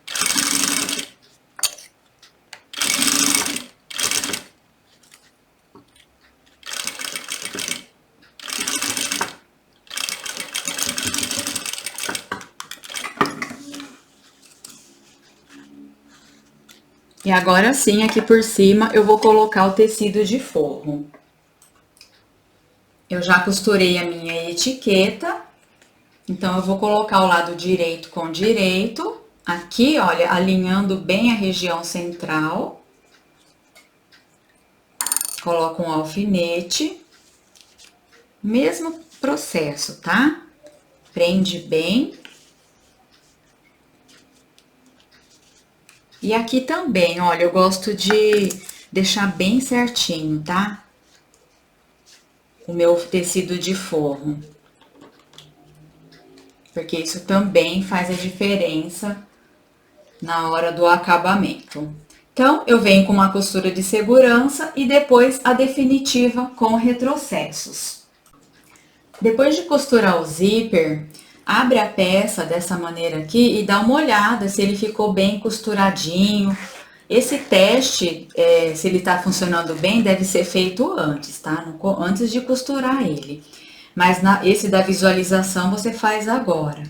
Speaker 1: E agora sim, aqui por cima, eu vou colocar o tecido de forro. Eu já costurei a minha etiqueta, então eu vou colocar o lado direito com direito, aqui, olha, alinhando bem a região central. Coloco um alfinete, mesmo processo, tá? Prende bem. E aqui também, olha, eu gosto de deixar bem certinho, tá? O meu tecido de forro. Porque isso também faz a diferença na hora do acabamento. Então, eu venho com uma costura de segurança e depois a definitiva com retrocessos. Depois de costurar o zíper, abre a peça dessa maneira aqui e dá uma olhada se ele ficou bem costuradinho. Esse teste, se ele tá funcionando bem, deve ser feito antes, tá? Antes de costurar ele. Mas esse da visualização você faz agora.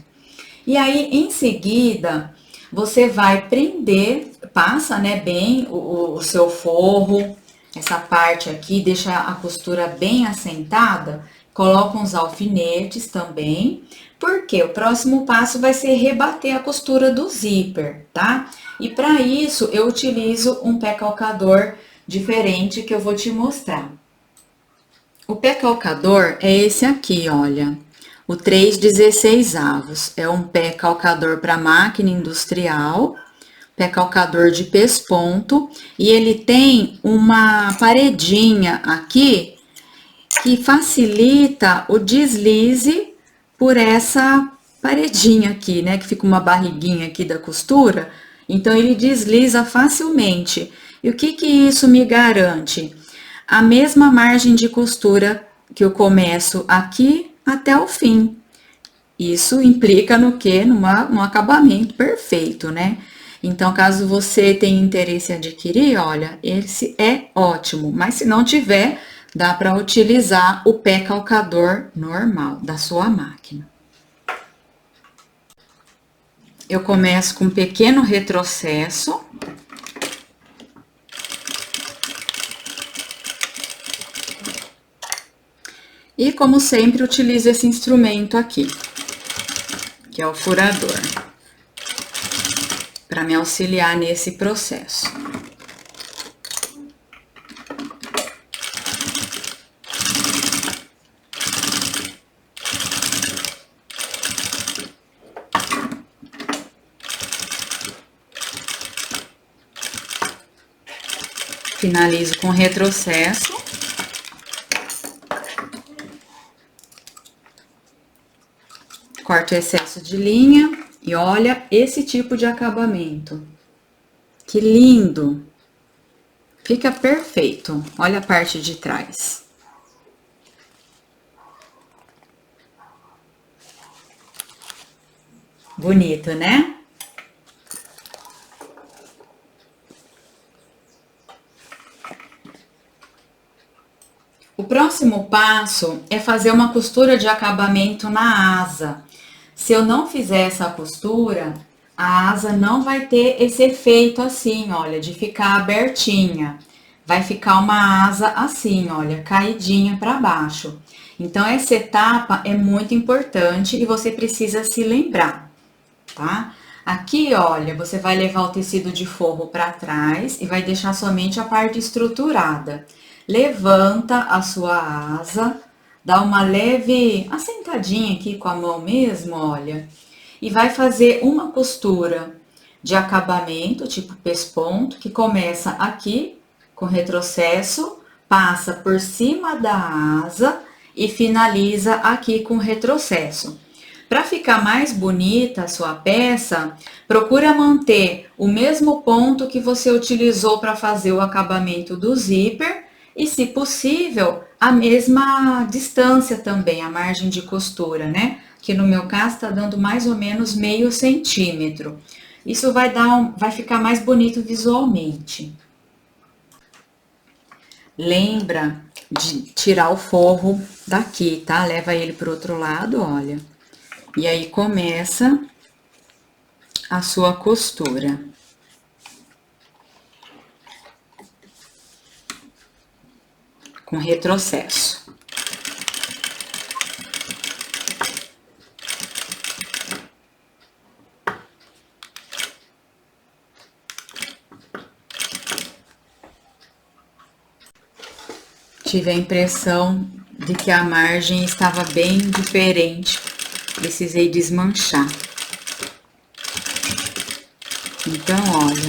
Speaker 1: E aí, em seguida, você vai prender, passa, né, bem o seu forro, essa parte aqui, deixa a costura bem assentada, coloca uns alfinetes também, porque o próximo passo vai ser rebater a costura do zíper, tá? E para isso, eu utilizo um pé calcador diferente que eu vou te mostrar. O pé calcador é esse aqui, olha, o 3/16. É um pé calcador para máquina industrial, pé calcador de pesponto, e ele tem uma paredinha aqui que facilita o deslize por essa paredinha aqui, né? Que fica uma barriguinha aqui da costura, então ele desliza facilmente. E o que que isso me garante? A mesma margem de costura que eu começo aqui até o fim. Isso implica no quê? Num acabamento perfeito, né? Então, caso você tenha interesse em adquirir, olha, esse é ótimo. Mas se não tiver, dá para utilizar o pé calcador normal da sua máquina. Eu começo com um pequeno retrocesso. E, como sempre, utilizo esse instrumento aqui, que é o furador, para me auxiliar nesse processo. Finalizo com retrocesso. Corto o excesso de linha e olha esse tipo de acabamento. Que lindo! Fica perfeito. Olha a parte de trás. Bonito, né? O próximo passo é fazer uma costura de acabamento na asa. Se eu não fizer essa costura, a asa não vai ter esse efeito assim, olha, de ficar abertinha. Vai ficar uma asa assim, olha, caidinha para baixo. Então, essa etapa é muito importante e você precisa se lembrar, tá? Aqui, olha, você vai levar o tecido de forro para trás e vai deixar somente a parte estruturada. Levanta a sua asa, dá uma leve assentadinha aqui com a mão mesmo, olha, e vai fazer uma costura de acabamento, tipo pesponto, que começa aqui com retrocesso, passa por cima da asa e finaliza aqui com retrocesso. Para ficar mais bonita a sua peça, procura manter o mesmo ponto que você utilizou para fazer o acabamento do zíper e, se possível, a mesma distância também, a margem de costura, né? Que no meu caso tá dando mais ou menos meio centímetro. Isso vai ficar mais bonito visualmente. Lembra de tirar o forro daqui, tá? Leva ele pro outro lado, olha. E aí começa a sua costura. Com retrocesso. Tive a impressão de que a margem estava bem diferente. Precisei desmanchar. Então, olha,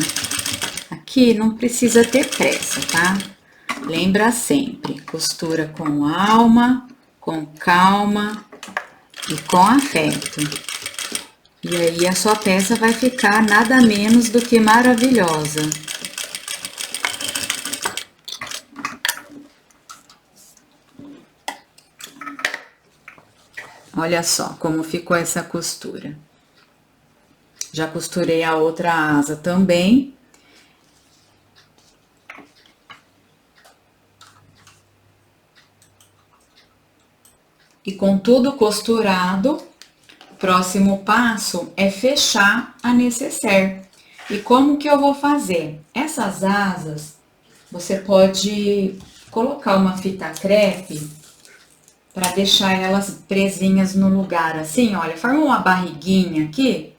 Speaker 1: aqui não precisa ter pressa, tá? Lembra sempre, costura com alma, com calma e com afeto. E aí a sua peça vai ficar nada menos do que maravilhosa. Olha só como ficou essa costura. Já costurei a outra asa também. E com tudo costurado, o próximo passo é fechar a nécessaire. E como que eu vou fazer? Essas asas, você pode colocar uma fita crepe para deixar elas presinhas no lugar, assim, olha, forma uma barriguinha aqui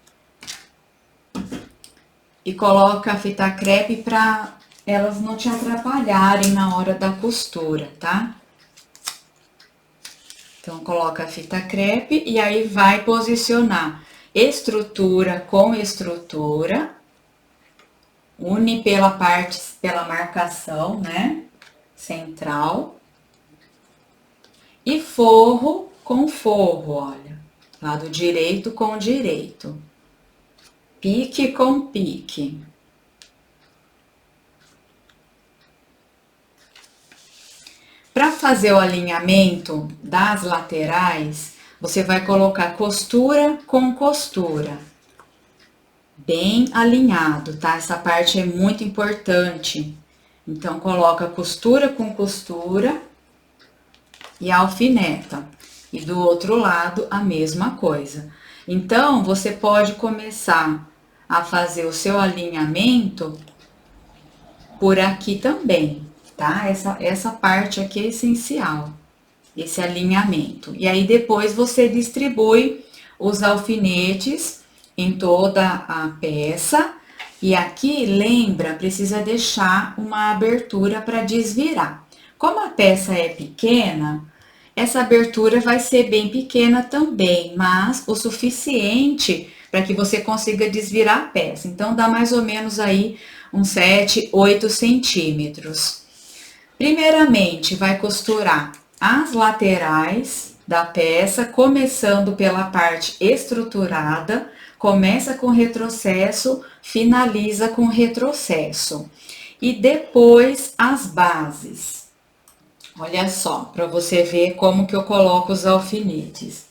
Speaker 1: e coloca a fita crepe para elas não te atrapalharem na hora da costura, tá? Então, coloca a fita crepe e aí vai posicionar estrutura com estrutura, une pela marcação, né, central. E forro com forro, olha, lado direito com direito, pique com pique. Para fazer o alinhamento das laterais, você vai colocar costura com costura. bem alinhado, tá? Essa parte é muito importante. Então, coloca costura com costura e alfineta. E do outro lado, a mesma coisa. Então, você pode começar a fazer o seu alinhamento por aqui também, tá? Essa parte aqui é essencial, esse alinhamento. E aí, depois você distribui os alfinetes em toda a peça. E aqui, lembra, precisa deixar uma abertura para desvirar. Como a peça é pequena, essa abertura vai ser bem pequena também, mas o suficiente para que você consiga desvirar a peça. Então, dá mais ou menos aí uns 7, 8 centímetros. Primeiramente, vai costurar as laterais da peça, começando pela parte estruturada, começa com retrocesso, finaliza com retrocesso. E depois as bases. Olha só, para você ver como que eu coloco os alfinetes.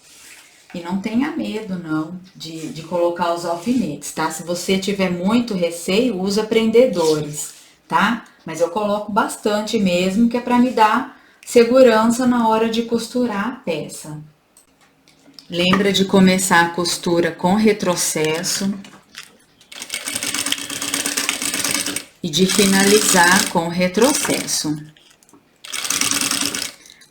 Speaker 1: E não tenha medo, não, de colocar os alfinetes, tá? Se você tiver muito receio, usa prendedores, tá? Mas eu coloco bastante mesmo, que é para me dar segurança na hora de costurar a peça. Lembra de começar a costura com retrocesso e de finalizar com retrocesso.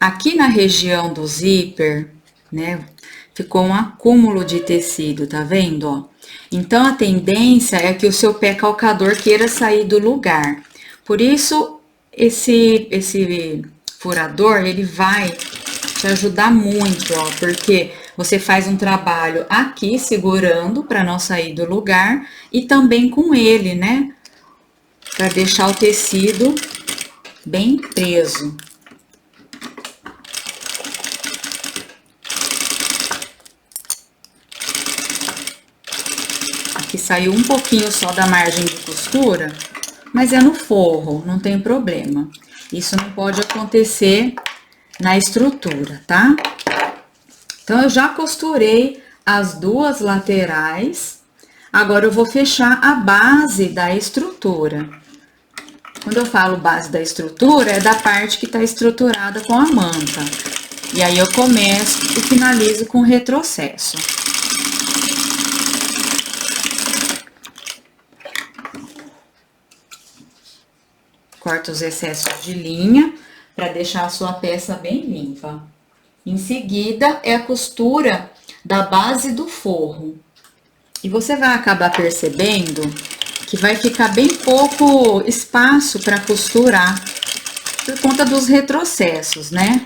Speaker 1: Aqui na região do zíper, né, ficou um acúmulo de tecido, tá vendo, ó? Então, a tendência é que o seu pé calcador queira sair do lugar. Por isso, esse furador, ele vai te ajudar muito, ó, porque você faz um trabalho aqui segurando para não sair do lugar e também com ele, né? Para deixar o tecido bem preso. Aqui saiu um pouquinho só da margem de costura, mas é no forro, não tem problema. Isso não pode acontecer na estrutura, tá? Então, eu já costurei as duas laterais. Agora, eu vou fechar a base da estrutura. Quando eu falo base da estrutura, é da parte que tá estruturada com a manta. E aí, eu começo e finalizo com retrocesso. Corta os excessos de linha para deixar a sua peça bem limpa. Em seguida, é a costura da base do forro. E você vai acabar percebendo que vai ficar bem pouco espaço para costurar, por conta dos retrocessos, né?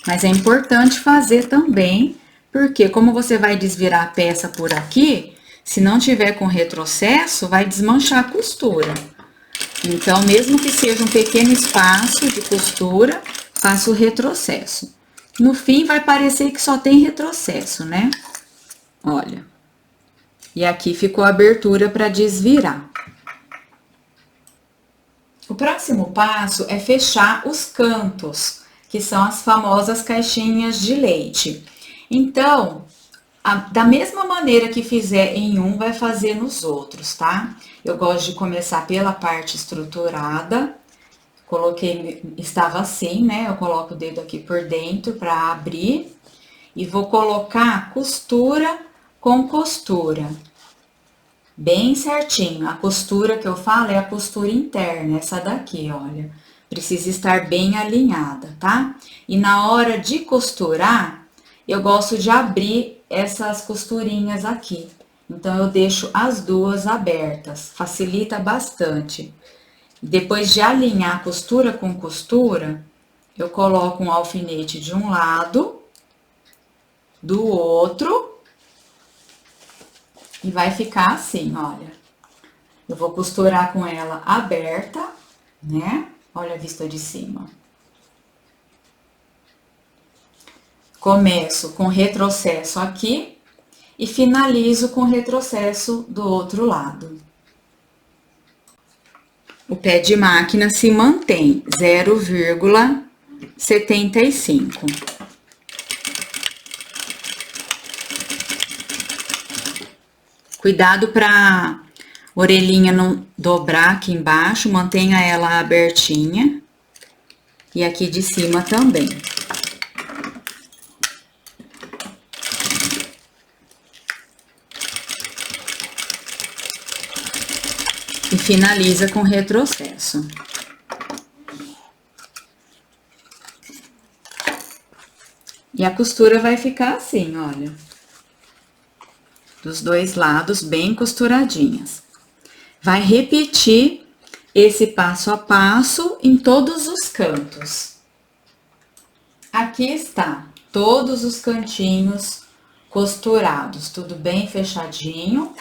Speaker 1: Mas é importante fazer também, porque como você vai desvirar a peça por aqui, se não tiver com retrocesso, vai desmanchar a costura. Então, mesmo que seja um pequeno espaço de costura, faça o retrocesso. No fim, vai parecer que só tem retrocesso, né? Olha. E aqui ficou a abertura para desvirar. O próximo passo é fechar os cantos, que são as famosas caixinhas de leite. Então, da mesma maneira que fizer em um, vai fazer nos outros, tá? Eu gosto de começar pela parte estruturada. Coloquei, estava assim, né? Eu coloco o dedo aqui por dentro para abrir. E vou colocar costura com costura. Bem certinho. A costura que eu falo é a costura interna, essa daqui, olha. Precisa estar bem alinhada, tá? E na hora de costurar, eu gosto de abrir essas costurinhas aqui. Então, eu deixo as duas abertas, facilita bastante. Depois de alinhar costura com costura, eu coloco um alfinete de um lado, do outro, e vai ficar assim, olha. Eu vou costurar com ela aberta, né? Olha a vista de cima. Começo com retrocesso aqui e finalizo com retrocesso do outro lado. O pé de máquina se mantém 0,75. Cuidado para orelhinha não dobrar aqui embaixo, mantenha ela abertinha. E aqui de cima também. E finaliza com retrocesso. E a costura vai ficar assim, olha. Dos dois lados, bem costuradinhas. Vai repetir esse passo a passo em todos os cantos. Aqui está, todos os cantinhos costurados, tudo bem fechadinho.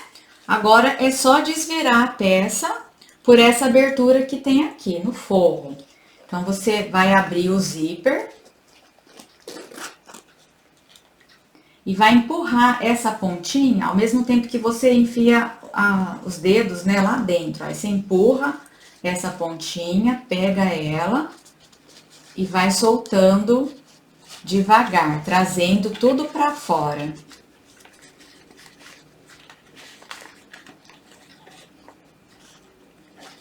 Speaker 1: Agora, é só desvirar a peça por essa abertura que tem aqui no forro. Então, você vai abrir o zíper. E vai empurrar essa pontinha, ao mesmo tempo que você enfia os dedos, né, lá dentro. Aí, você empurra essa pontinha, pega ela e vai soltando devagar, trazendo tudo pra fora.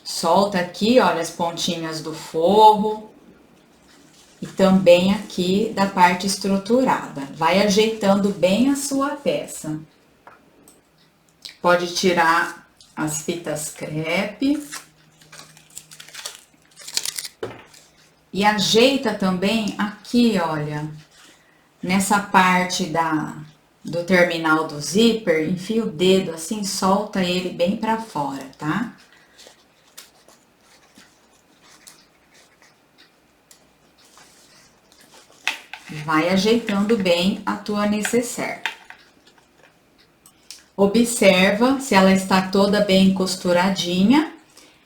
Speaker 1: Solta aqui, olha, as pontinhas do forro. E também aqui da parte estruturada. Vai ajeitando bem a sua peça. Pode tirar as fitas crepe. E ajeita também aqui, olha, nessa parte do terminal do zíper, enfia o dedo assim, solta ele bem pra fora, tá? Vai ajeitando bem a tua necessaire. Observa se ela está toda bem costuradinha.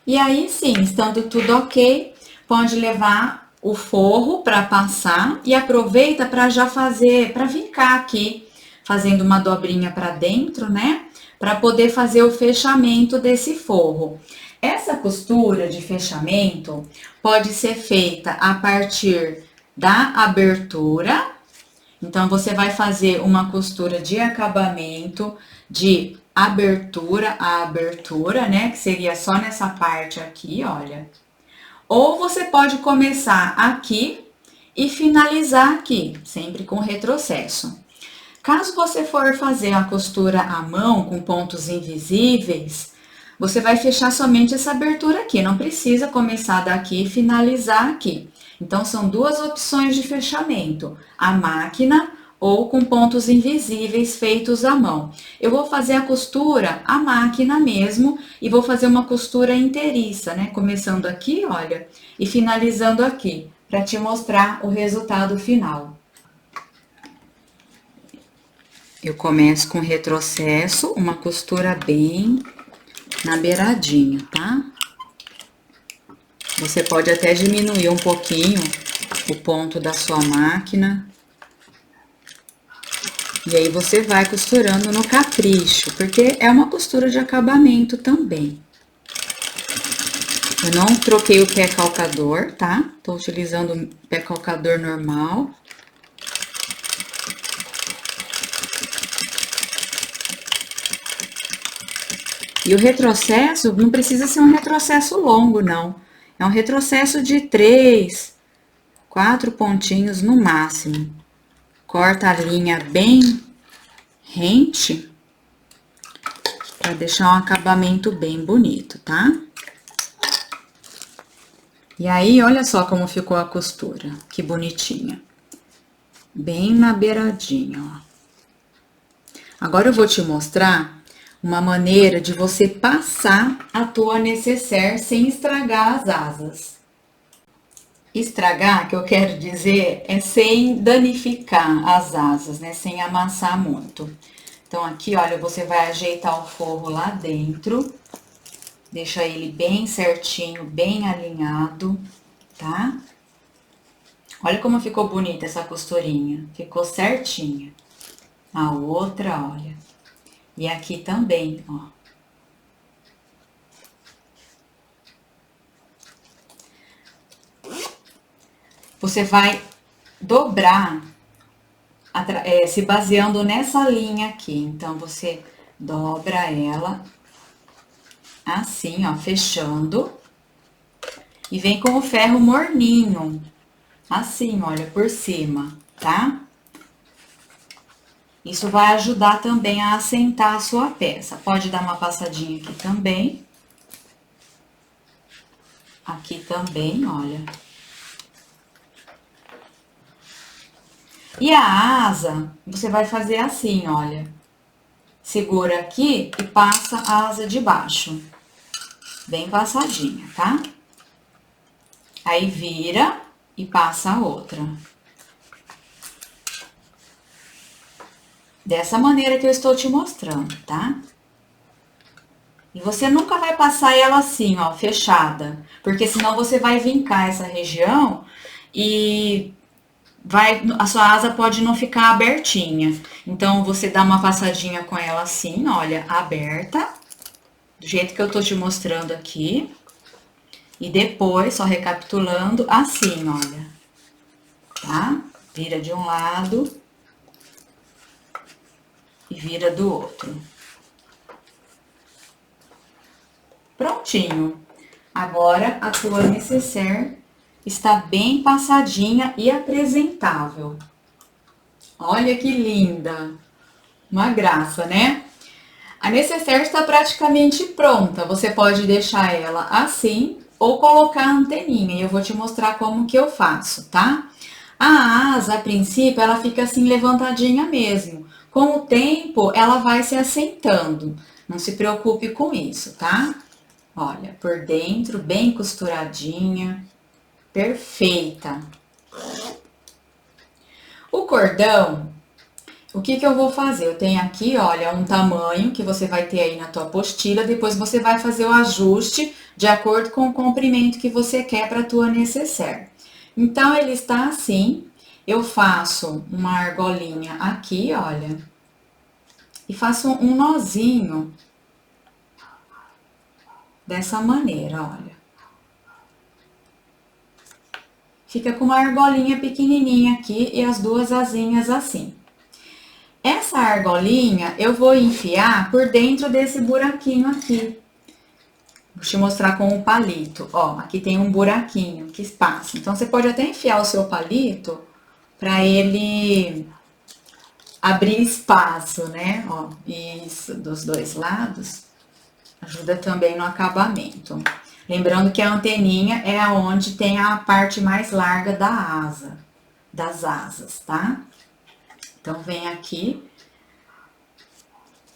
Speaker 1: E aí sim, estando tudo ok, pode levar o forro para passar e aproveita para já fazer, para vincar aqui, fazendo uma dobrinha para dentro, né? Para poder fazer o fechamento desse forro. Essa costura de fechamento pode ser feita a partir da abertura. Então, você vai fazer uma costura de acabamento, de abertura a abertura, né? Que seria só nessa parte aqui, olha. Ou você pode começar aqui e finalizar aqui, sempre com retrocesso. Caso você for fazer a costura à mão, com pontos invisíveis, você vai fechar somente essa abertura aqui, não precisa começar daqui e finalizar aqui. Então, são duas opções de fechamento, a máquina ou com pontos invisíveis feitos à mão. Eu vou fazer a costura à máquina mesmo e vou fazer uma costura inteiriça, né? Começando aqui, olha, e finalizando aqui, para te mostrar o resultado final. Eu começo com retrocesso, uma costura bem na beiradinha, tá? Você pode até diminuir um pouquinho o ponto da sua máquina. E aí, você vai costurando no capricho, porque é uma costura de acabamento também. Eu não troquei o pé calcador, tá? Tô utilizando o pé calcador normal. E o retrocesso não precisa ser um retrocesso longo, não. É um retrocesso de 3, 4 pontinhos no máximo. Corta a linha bem rente, para deixar um acabamento bem bonito, tá? E aí, olha só como ficou a costura, que bonitinha. Bem na beiradinha, ó. Agora eu vou te mostrar uma maneira de você passar a tua necessaire sem estragar as asas. Estragar, que eu quero dizer, é sem danificar as asas, né? Sem amassar muito. Então, aqui, olha, você vai ajeitar o forro lá dentro. Deixa ele bem certinho, bem alinhado, tá? Olha como ficou bonita essa costurinha. Ficou certinha. A outra, olha. E aqui também, ó. Você vai dobrar, se baseando nessa linha aqui. Então, você dobra ela assim, ó, fechando. E vem com o ferro morninho, assim, olha, por cima, tá? Isso vai ajudar também a assentar a sua peça. Pode dar uma passadinha aqui também. Aqui também, olha. E a asa, você vai fazer assim, olha. Segura aqui e passa a asa de baixo. Bem passadinha, tá? Aí vira e passa a outra. Dessa maneira que eu estou te mostrando, tá? E você nunca vai passar ela assim, ó, fechada. Porque senão você vai vincar essa região e a sua asa pode não ficar abertinha. Então, você dá uma passadinha com ela assim, olha, aberta. Do jeito que eu tô te mostrando aqui. E depois, só recapitulando, assim, olha. Tá? Vira de um lado e vira do outro. Prontinho. Agora, a tua nécessaire está bem passadinha e apresentável. Olha que linda! Uma graça, né? A nécessaire está praticamente pronta. Você pode deixar ela assim ou colocar a anteninha. E eu vou te mostrar como que eu faço, tá? A asa, a princípio, ela fica assim levantadinha mesmo. Com o tempo, ela vai se assentando. Não se preocupe com isso, tá? Olha, por dentro, bem costuradinha. Perfeita. O cordão, o que que eu vou fazer? Eu tenho aqui, olha, um tamanho que você vai ter aí na tua apostila. Depois você vai fazer o ajuste de acordo com o comprimento que você quer para a tua nécessaire. Então, ele está assim. Eu faço uma argolinha aqui, olha. E faço um nozinho. Dessa maneira, olha. Fica com uma argolinha pequenininha aqui e as duas asinhas assim. Essa argolinha eu vou enfiar por dentro desse buraquinho aqui. Vou te mostrar com o palito. Ó, aqui tem um buraquinho que passa. Então, você pode até enfiar o seu palito para ele abrir espaço, né? Ó, isso, dos dois lados. Ajuda também no acabamento. Lembrando que a anteninha é onde tem a parte mais larga da asa, das asas, tá? Então, vem aqui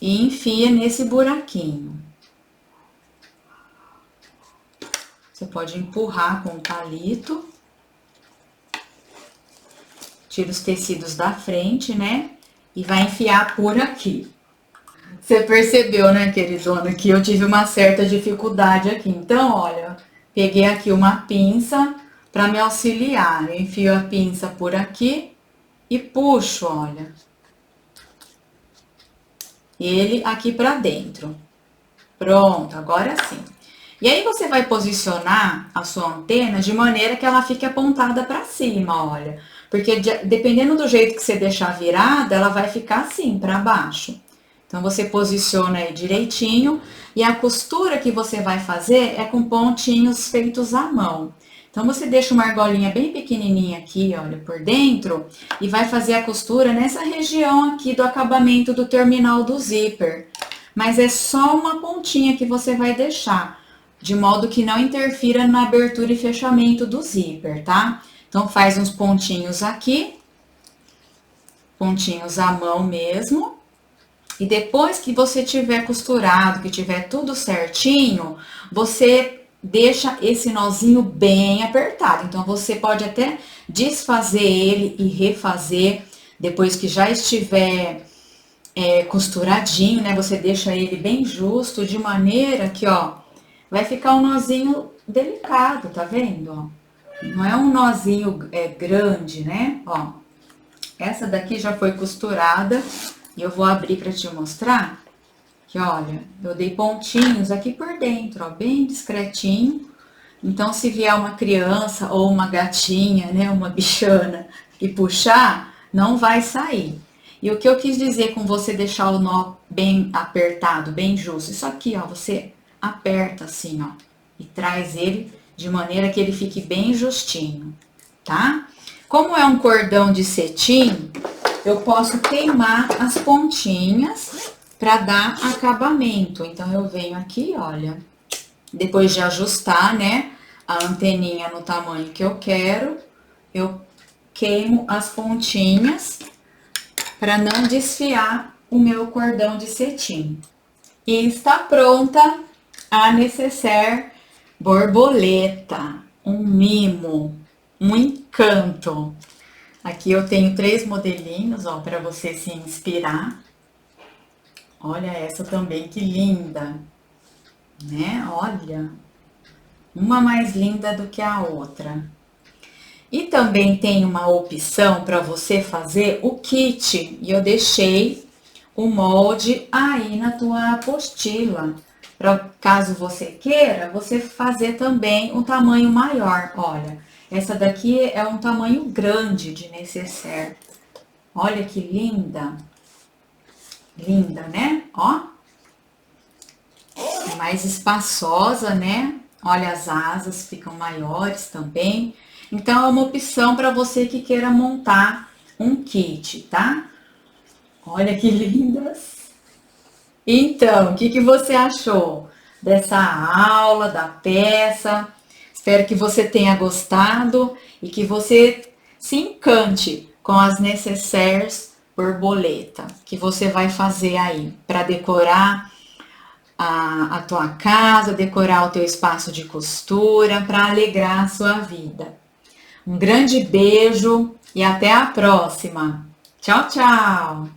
Speaker 1: e enfia nesse buraquinho. Você pode empurrar com o palito. Tira os tecidos da frente, né? E vai enfiar por aqui. Você percebeu, né, queridona, que eu tive uma certa dificuldade aqui. Então, olha, peguei aqui uma pinça para me auxiliar. Eu enfio a pinça por aqui e puxo, olha. Ele aqui para dentro. Pronto, agora sim. E aí, você vai posicionar a sua antena de maneira que ela fique apontada para cima, olha. Porque dependendo do jeito que você deixar virada, ela vai ficar assim, para baixo. Então, você posiciona aí direitinho. E a costura que você vai fazer é com pontinhos feitos à mão. Então, você deixa uma argolinha bem pequenininha aqui, olha, por dentro. E vai fazer a costura nessa região aqui do acabamento do terminal do zíper. Mas é só uma pontinha que você vai deixar. De modo que não interfira na abertura e fechamento do zíper, tá? Então, faz uns pontinhos aqui. Pontinhos à mão mesmo. E depois que você tiver costurado, que tiver tudo certinho, você deixa esse nozinho bem apertado. Então, você pode até desfazer ele e refazer depois que já estiver costuradinho, né? Você deixa ele bem justo, de maneira que, ó, vai ficar um nozinho delicado, tá vendo? Ó? Não é um nozinho grande, né? Ó, essa daqui já foi costurada. E eu vou abrir para te mostrar que, olha, eu dei pontinhos aqui por dentro, ó, bem discretinho. Então, se vier uma criança ou uma gatinha, né, uma bichana, e puxar, não vai sair. E o que eu quis dizer com você deixar o nó bem apertado, bem justo? Isso aqui, ó, você aperta assim, ó, e traz ele de maneira que ele fique bem justinho, tá? Como é um cordão de cetim, eu posso queimar as pontinhas para dar acabamento. Então, eu venho aqui, olha, depois de ajustar, né, a anteninha no tamanho que eu quero, eu queimo as pontinhas para não desfiar o meu cordão de cetim. E está pronta a necessaire borboleta, um mimo, um encanto. Aqui eu tenho 3 modelinhos, ó, para você se inspirar. Olha essa também, que linda, né? Olha, uma mais linda do que a outra. E também tem uma opção para você fazer o kit, e eu deixei o molde aí na tua apostila, para caso você queira, você fazer também um tamanho maior. Olha, essa daqui é um tamanho grande de necessaire. Olha que linda. Linda, né? Ó. É mais espaçosa, né? Olha, as asas ficam maiores também. Então, é uma opção para você que queira montar um kit, tá? Olha que lindas! Então, o que você achou dessa aula, da peça? Espero que você tenha gostado e que você se encante com as necessaires borboleta que você vai fazer aí para decorar a tua casa, decorar o teu espaço de costura, para alegrar a sua vida. Um grande beijo e até a próxima. Tchau, tchau!